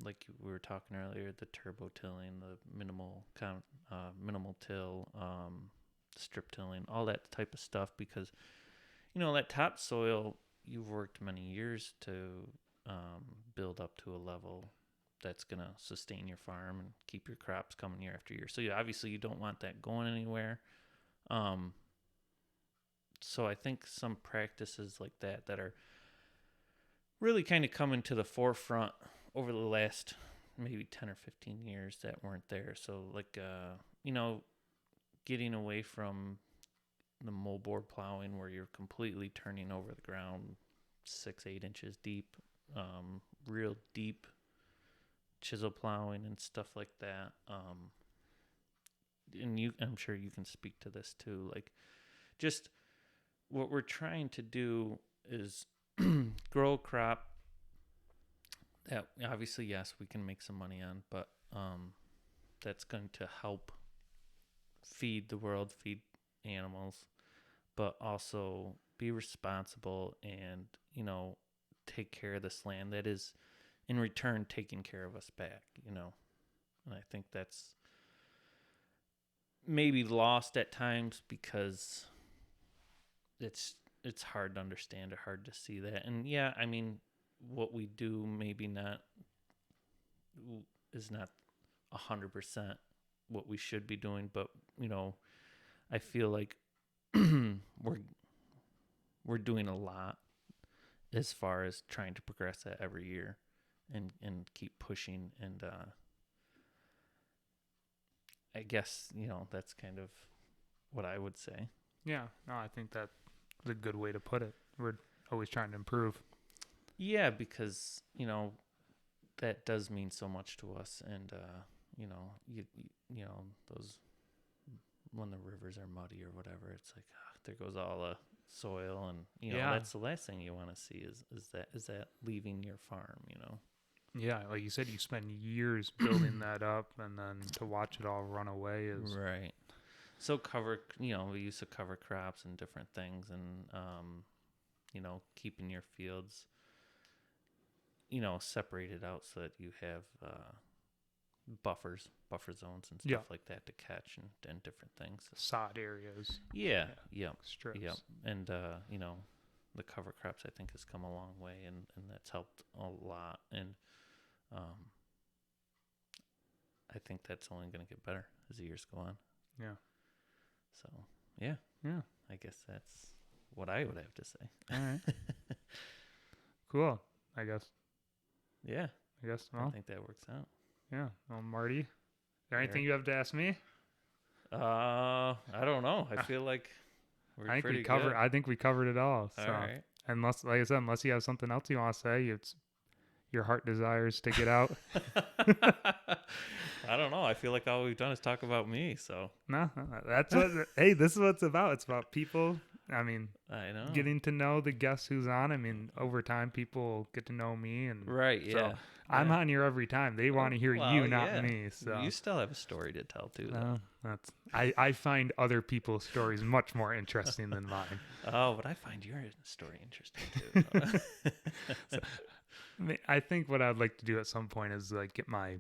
we were talking earlier, the turbo tilling, the minimal till, strip tilling, all that type of stuff, because, that topsoil, you've worked many years to build up to a level that's going to sustain your farm and keep your crops coming year after year. So obviously you don't want that going anywhere. So I think some practices like that are really kind of coming to the forefront over the last maybe 10 or 15 years that weren't there. So like, getting away from the moldboard plowing where you're completely turning over the ground 6-8 inches deep, real deep chisel plowing and stuff like that. And I'm sure you can speak to this too. Like, just what we're trying to do is grow a crop that obviously, yes, we can make some money on, but that's going to help feed the world, feed animals, but also be responsible and, take care of this land that is in return taking care of us back, and I think that's maybe lost at times because it's hard to understand or hard to see that. And yeah, I mean, what we do maybe is not 100% what we should be doing, but I feel like we're doing a lot as far as trying to progress that every year and keep pushing. And I guess that's kind of what I would say. Yeah, no, I think that's a good way to put it. We're always trying to improve. Yeah, because that does mean so much to us. And you those, when the rivers are muddy or whatever, it's like, there goes all the soil, and that's the last thing you want to see is that leaving your farm. Yeah, like you said, you spend years building that up, and then to watch it all run away is right. So we used to cover crops and different things, and keeping your fields separated out so that you have buffer zones and stuff Yeah. like that to catch and different things. Sod areas. Yeah, yep, Strips. yep. And you know, the cover crops I think has come a long way, and that's helped a lot. And I think that's only going to get better as the years go on. Yeah. So yeah, Yeah. I guess that's what I would have to say. All right. Cool. I guess. Yeah, Well, I think that works out. yeah. Well, Marty, is there anything Eric? you have to ask me? I don't know. I feel like we're I think pretty we covered. good. I think we covered it all. So, All right. unless, like I said, unless you have something else you want to say, it's your heart desires to get out. I don't know. I feel like all we've done is talk about me. So No, that's what. Hey, this is what it's about. It's about people. I mean, I know. getting to know the guest who's on. I mean, over time, people get to know me, and Right. Yeah. So I'm yeah. on here every time. They want to hear Well, you, not yeah. me. So You still have a story to tell too, though. that's. I find other people's stories much more interesting than mine. Oh, but I find your story interesting too. So, I think what I'd like to do at some point is like get my,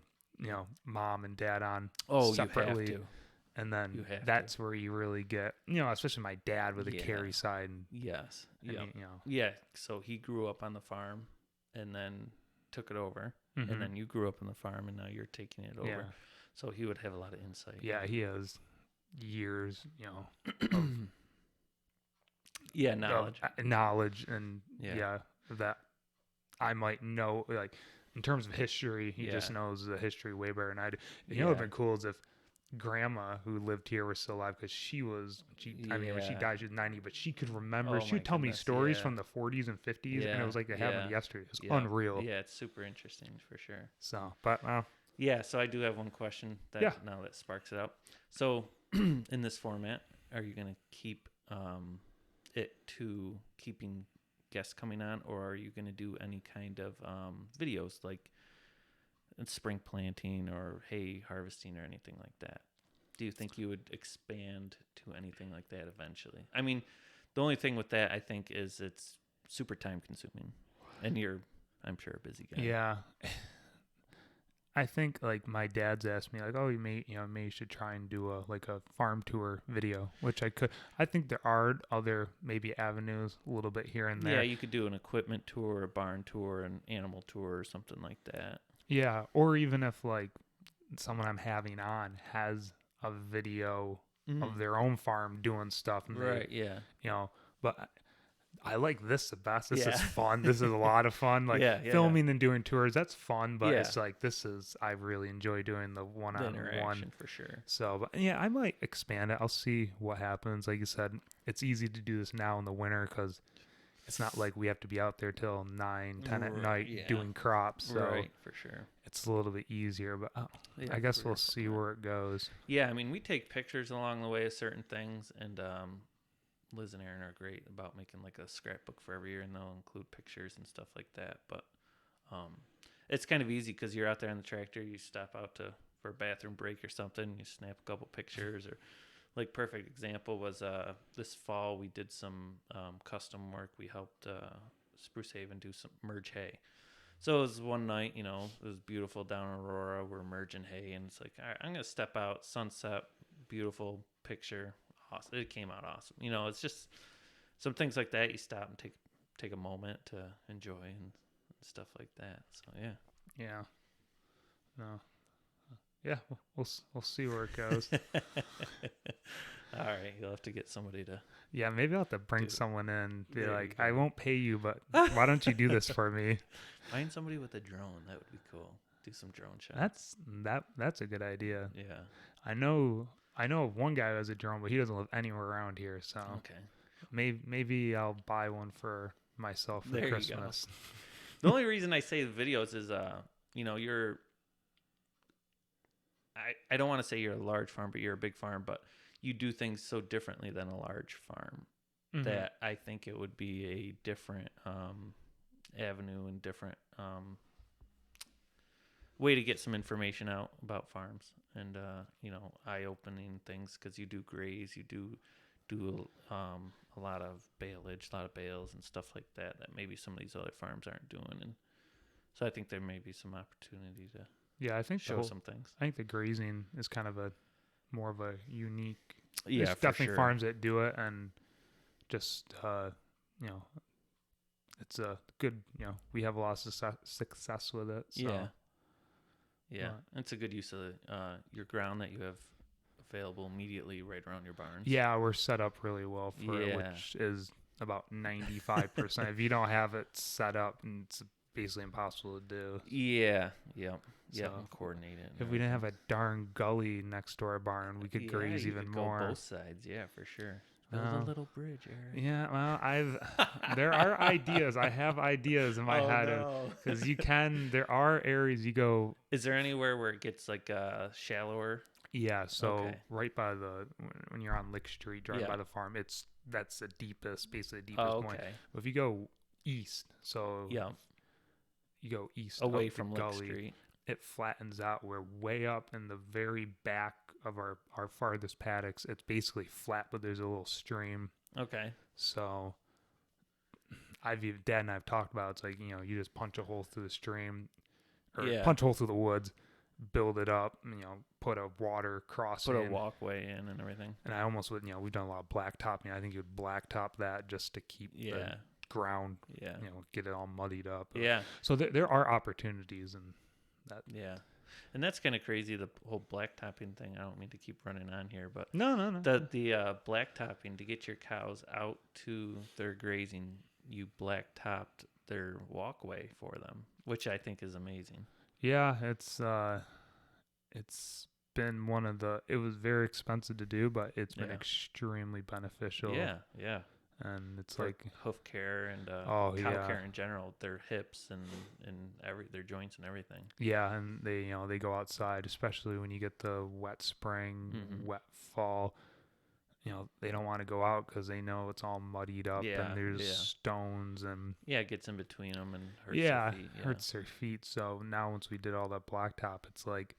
mom and dad on separately. You have to. And then You have that's where you really get, especially my dad with the Yeah. Carey side. And, Yes. and Yeah. he, Yeah. So he grew up on the farm, and then took it over, Mhm. and then you grew up on the farm, and now you're taking it over. Yeah. So he would have a lot of insight. Yeah, he has years, Yeah, knowledge. knowledge and Yeah. that I might know, like in terms of history, he just Yeah. knows the history way better than I do. You know, Yeah. what'd been cool is if grandma who lived here was still alive, because I mean, when she Yeah. died, she was 90, but she could remember. Oh She my would tell me goodness, stories yeah. from the 40s and 50s, and it Yeah, was like it happened yeah. yesterday. It was Yeah. unreal. Yeah, it's super interesting for sure. So, but Yeah, so I do have one question that Yeah. now that sparks it up. So in this format, are you going to keep it to keeping guests coming on, or are you going to do any kind of videos like spring planting or hay harvesting or anything like that? Do you think you would expand to anything like that eventually? I mean, the only thing with that I think is it's super time consuming, and you're, I'm sure, a busy guy. yeah. I think like my dad's asked me like, oh, maybe you should try and do a farm tour video, which I could. I think there are other maybe avenues a little bit here and there. Yeah, you could do an equipment tour, a barn tour, an animal tour, or something like that. Yeah, or even if like someone I'm having on has a video of their own farm doing stuff, and Right, yeah. But I like this the best. This Yeah. is fun. This is a lot of fun. Like Yeah. filming and doing tours, that's fun, but Yeah. it's like I really enjoy doing the The one-on-one. interaction for sure. So, but yeah, I might expand it. I'll see what happens. Like you said, it's easy to do this now in the winter because it's not like we have to be out there till 9, 10 at Right, night yeah. doing crops. So Right, for sure. it's a little bit easier, but Yeah, I guess for we'll sure. see where it goes. Yeah, I mean, we take pictures along the way of certain things, and Liz and Aaron are great about making like a scrapbook for every year, and they'll include pictures and stuff like that. But it's kind of easy because you're out there on the tractor, you stop out for a bathroom break or something, you snap a couple pictures, or like perfect example was this fall we did some custom work. We helped Spruce Haven do some merge hay. So it was one night, it was beautiful down in Aurora. We're merging hay, and it's like, all right, I'm gonna step out, sunset, beautiful picture. Awesome. It came out awesome. It's just some things like that. You stop and take a moment to enjoy and stuff like that. So yeah. Yeah. No. Yeah, we'll see where it goes. All right, you'll have to get somebody to. Yeah, maybe I'll have to bring Dude, someone in. Be there you like, go. I won't pay you, but why don't you do this for me? Find somebody with a drone. That would be cool. Do some drone shots. That's a good idea. Yeah. I know of one guy who has a drone, but he doesn't live anywhere around here. So Okay. maybe I'll buy one for myself for There you go. Christmas. The only reason I say the videos is, you're. I don't want to say you're a large farm, but you're a big farm. But you do things so differently than a large farm Mhm. that I think it would be a different avenue and different way to get some information out about farms, and eye-opening things, because you do graze, you do a lot of baleage, a lot of bales and stuff like that maybe some of these other farms aren't doing, and so I think there may be some opportunity to Yeah, I think show some things. I think the grazing is kind of a more of a unique. Yeah, There's for definitely sure. farms that do it, and just you know, it's a good. We have a lot of success with it. So. Yeah. Yeah, But, it's a good use of your ground that you have available immediately right around your barns. yeah, we're set up really well for it, Yeah. which is about 95%. If you don't have it set up, it's basically impossible to do. Yeah. Yep. Yep. So, Coordinate it. If we didn't have a darn gully next to our barn, we could graze you even could more. Go both sides. Yeah, for sure. Build a little bridge, Eric. Yeah, well, there are ideas. I have ideas in my head because there are areas you go. Is there anywhere where it gets like shallower? Yeah, so Okay. right by when you're on Lick Street, driving by the farm, that's the deepest, basically the deepest point. But if you go east, so you go east away up from the Lick gully, Street, it flattens out. We're way up in the very back of our farthest paddocks. It's basically flat, but there's a little stream. Okay. So Dad and I've talked about, it's like, you just punch a hole through the stream or punch a hole through the woods, build it up, put a water crossing. Put a walkway in and everything. And I almost would, we've done a lot of blacktopping. I think you would blacktop that just to keep the ground, get it all muddied up. Yeah. So there are opportunities and that. Yeah. And that's kind of crazy, the whole blacktopping thing. I don't mean to keep running on here, but no. The blacktopping, to get your cows out to their grazing, you blacktopped their walkway for them, which I think is amazing. Yeah, it's been it was very expensive to do, but it's been extremely beneficial. Yeah. And it's for like hoof care and cow care in general, their hips and their joints and everything. Yeah, and they go outside, especially when you get the wet spring, wet fall. They don't want to go out because they know it's all muddied up and there's stones and it gets in between them and hurts their feet. Yeah, hurts their feet. So now once we did all that blacktop, it's like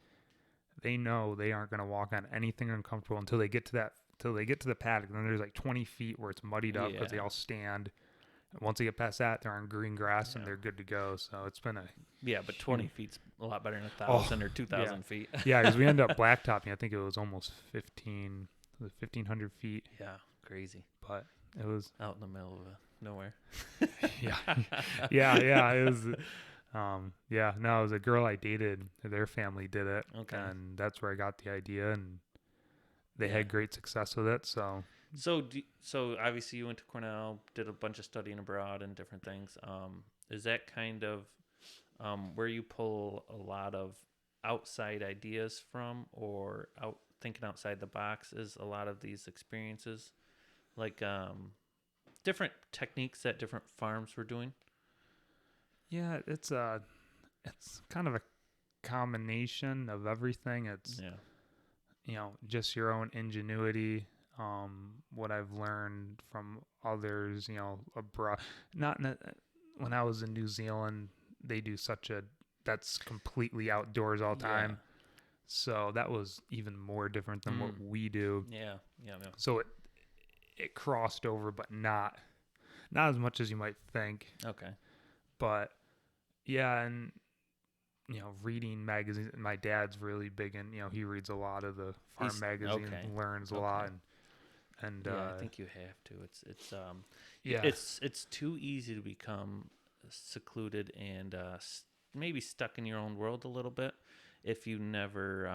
they know they aren't going to walk on anything uncomfortable until they get to the paddock. And then there's like 20 feet where it's muddied up because they all stand. And once they get past that, they're on green grass and they're good to go. So it's been but 20 feet's a lot better than 1,000 or 2,000 feet. Yeah, because we ended up blacktopping. I think it was almost 1,500 feet. Yeah, crazy. But it was out in the middle of nowhere. yeah. It was. No, it was a girl I dated. Their family did it, and that's where I got the idea, and they had great success with it. So obviously you went to Cornell, did a bunch of studying abroad and different things. Is that kind of where you pull a lot of outside ideas from, or thinking outside the box? Is a lot of these experiences like different techniques that different farms were doing? Yeah, it's kind of a combination of everything. It's just your own ingenuity. What I've learned from others, abroad. When I was in New Zealand, they do that's completely outdoors all the time. So that was even more different than what we do. Yeah. So it crossed over, but not as much as you might think. Okay. But yeah, and reading magazines. My dad's really big in, he reads a lot of the farm magazines, learns a lot, and I think you have to. It's too easy to become secluded and maybe stuck in your own world a little bit if you never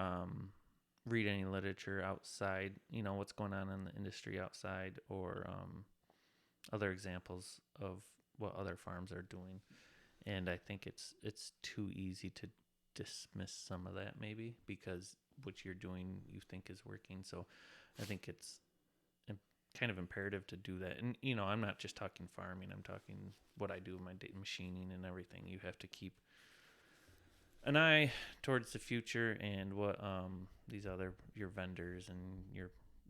read any literature outside, what's going on in the industry outside, or other examples of what other farms are doing. And I think it's too easy to dismiss some of that, maybe because what you're doing you think is working. So I think it's kind of imperative to do that. And I'm not just talking farming, I'm talking what I do in my machining and everything. You have to keep an eye towards the future and what your vendors and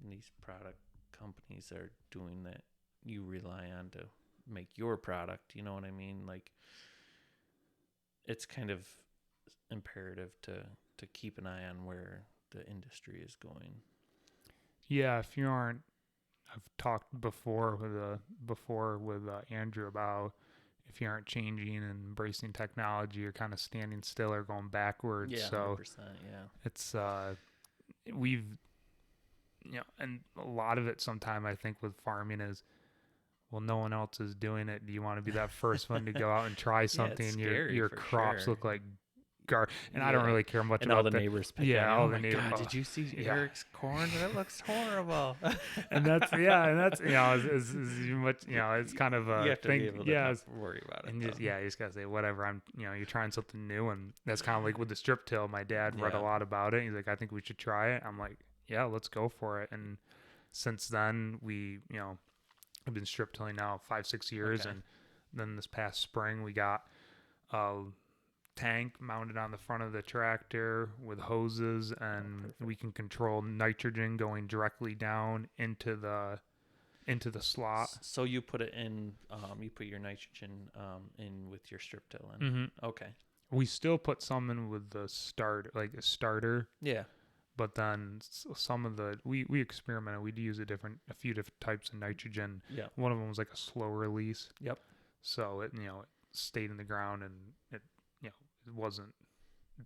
these product companies are doing that you rely on to make your product. You know what I mean? Like, it's kind of imperative to keep an eye on where the industry is going. Yeah, if you aren't, I've talked before with Andrew about, if you aren't changing and embracing technology, you're kind of standing still or going backwards. Yeah, So 100%. Yeah. it's we've and a lot of it sometime I think with farming is, well, no one else is doing it. Do you want to be that first one to go out and try Yeah, something? it's And scary your for crops sure. look like and I don't really care much And about all the neighbors pick on you. all Oh the my neighbors. God, did you see yeah. Eric's corn? That looks horrible. and that's is much it's kind of You a have to thing. be able to Yeah, not worry about it. and just though. you just gotta say whatever. I'm you're trying something new, and that's kind of like with the strip till. My dad read a Yeah. lot about it. He's like, I think we should try it. I'm like, yeah, let's go for it. And since then, we I've been strip tilling now 5-6 years, Okay. and then this past spring we got a tank mounted on the front of the tractor with hoses, and we can control nitrogen going directly down into the slot. So you put it in, you put your nitrogen in with your strip till in. Mm-hmm. Okay. We still put some in with the a starter. Yeah. But then some of the we experimented. We'd use a few different types of nitrogen. Yeah. One of them was like a slow release. Yep. So it it stayed in the ground, and it it wasn't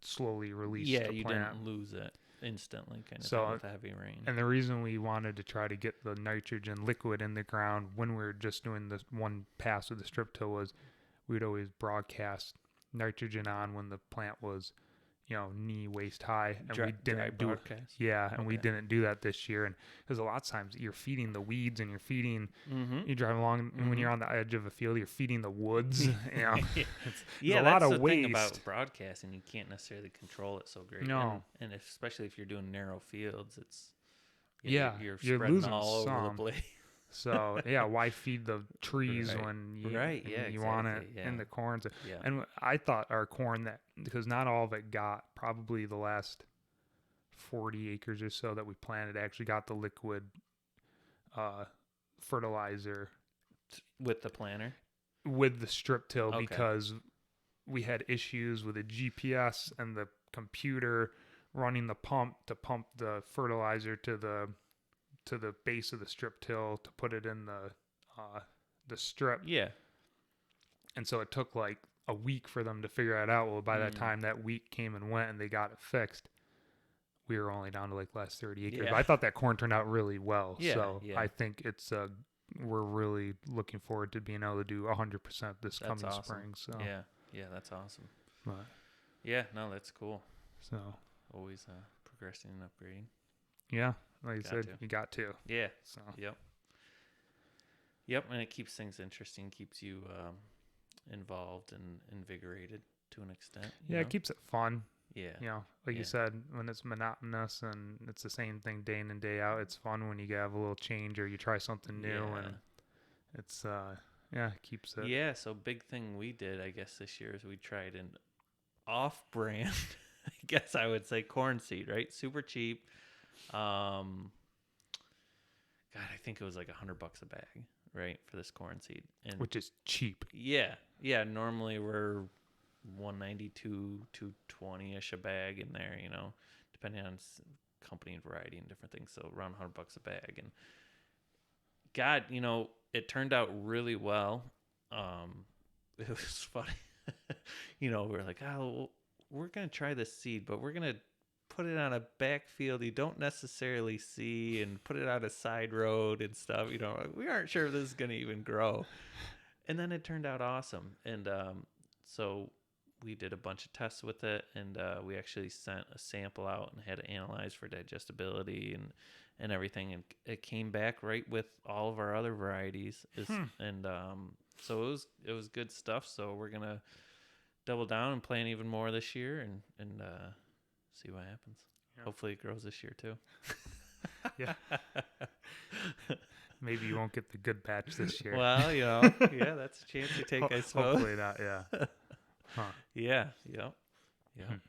slowly released. Yeah, to you plant. didn't lose it instantly, kind of So, thing with the heavy rain. And the reason we wanted to try to get the nitrogen liquid in the ground when we were just doing this one pass with the strip till was we'd always broadcast nitrogen on when the plant was knee waist high, and we didn't do it. Yeah, and we didn't do that this year, and because a lot of times you're feeding the weeds, and you're feeding. You drive along, and when you're on the edge of a field, you're feeding the woods. Yeah, a that's lot of the waste. thing about broadcasting. You can't necessarily control it so great. No. and especially if you're doing narrow fields, it's you're spreading losing all over the some. place. So why feed the trees when you want it in the corn? So, Yeah. And I thought our corn because not all of it got, probably the last 40 acres or so that we planted actually got the liquid fertilizer With the planter? with the strip till, Okay. because we had issues with the GPS and the computer running the pump to pump the fertilizer to the base of the strip till to put it in the strip. Yeah. And so it took like a week for them to figure it out. Well, by that time that week came and went and they got it fixed, we were only down to like last 30 acres. Yeah. But I thought that corn turned out really well. Yeah, So yeah. I think we're really looking forward to being able to do 100% this That's coming awesome. spring. So Yeah, that's awesome. but, Yeah, no, that's cool. so Always progressing and upgrading. yeah, like you Got said, to. you got to. Yeah. So Yep, and it keeps things interesting, keeps you involved and invigorated to an extent. it keeps it fun. Yeah. Like you said, when it's monotonous and it's the same thing day in and day out, it's fun when you have a little change or you try something new, and it's keeps it. Yeah, so big thing we did, I guess, this year is we tried an off-brand, I guess I would say, corn seed, right? Super cheap. God, I think it was like $100 a bag, right, for this corn seed, and Which is cheap. yeah. Normally we're $192, $220-ish a bag in there, depending on company and variety and different things. So around $100 a bag, and God, it turned out really well. It was funny. We were like, we're gonna try this seed, but we're gonna put it on a backfield you don't necessarily see and put it on a side road and stuff. We aren't sure if this is gonna even grow. And then it turned out awesome. And so we did a bunch of tests with it, and we actually sent a sample out and had it analyzed for digestibility and everything, and it came back right with all of our other varieties. And so it was good stuff. So we're gonna double down and plant even more this year, and see what happens. Yeah. Hopefully it grows this year too. Yeah. Maybe you won't get the good batch this year. Well, that's a chance you take, I suppose. Hopefully not. Yeah. Huh. Yeah.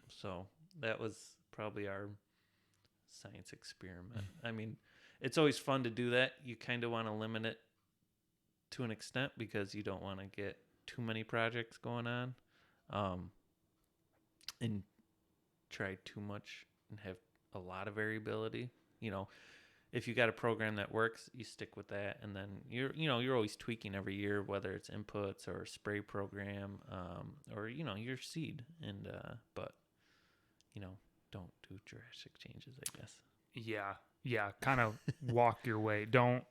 So that was probably our science experiment. I mean, it's always fun to do that. You kind of want to limit it to an extent because you don't want to get too many projects going on, and try too much and have a lot of variability. if you got a program that works, you stick with that, and then you're always tweaking every year, whether it's inputs or spray program, or your seed, and but don't do drastic changes, I guess. Yeah, kind of walk your way. Don't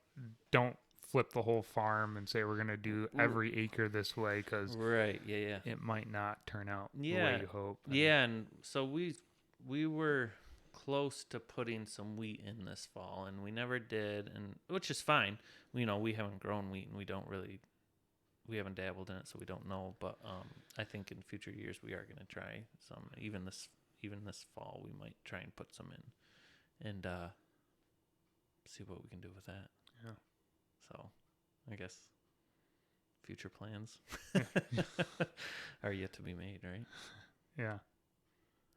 flip the whole farm and say we're gonna do every acre this way, because right, yeah, it might not turn out the way you hope. And so we were close to putting some wheat in this fall, and we never did, and which is fine. We haven't grown wheat, and we haven't dabbled in it, so we don't know. But I think in future years we are going to try some. Even this fall, we might try and put some in, and see what we can do with that. Yeah. So, I guess future plans are yet to be made, right? Yeah.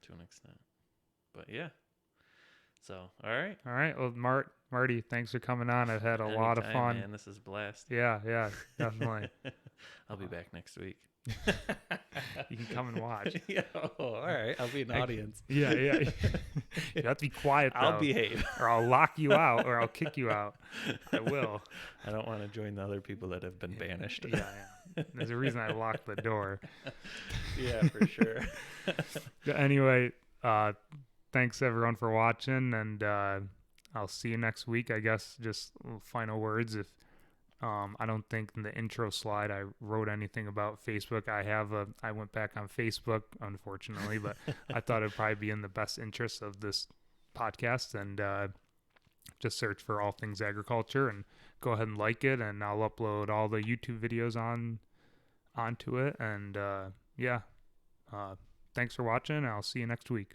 To an extent, but yeah. So, all right. Well, Marty, thanks for coming on. I've had a lot of fun. Man, this is a blast. Yeah, definitely. I'll be back next week. You can come and watch. Yeah, all right. I'll be an audience. Yeah. You have to be quiet, though. I'll behave. Or I'll lock you out, or I'll kick you out. I will. I don't want to join the other people that have been banished. Yeah. There's a reason I locked the door. Yeah, for sure. Anyway, thanks everyone for watching, and I'll see you next week. I guess just final words. If I don't think in the intro slide I wrote anything about Facebook. I went back on Facebook, unfortunately, but I thought it'd probably be in the best interest of this podcast, and just search for All Things Agriculture and go ahead and like it, and I'll upload all the YouTube videos onto it. And thanks for watching. I'll see you next week.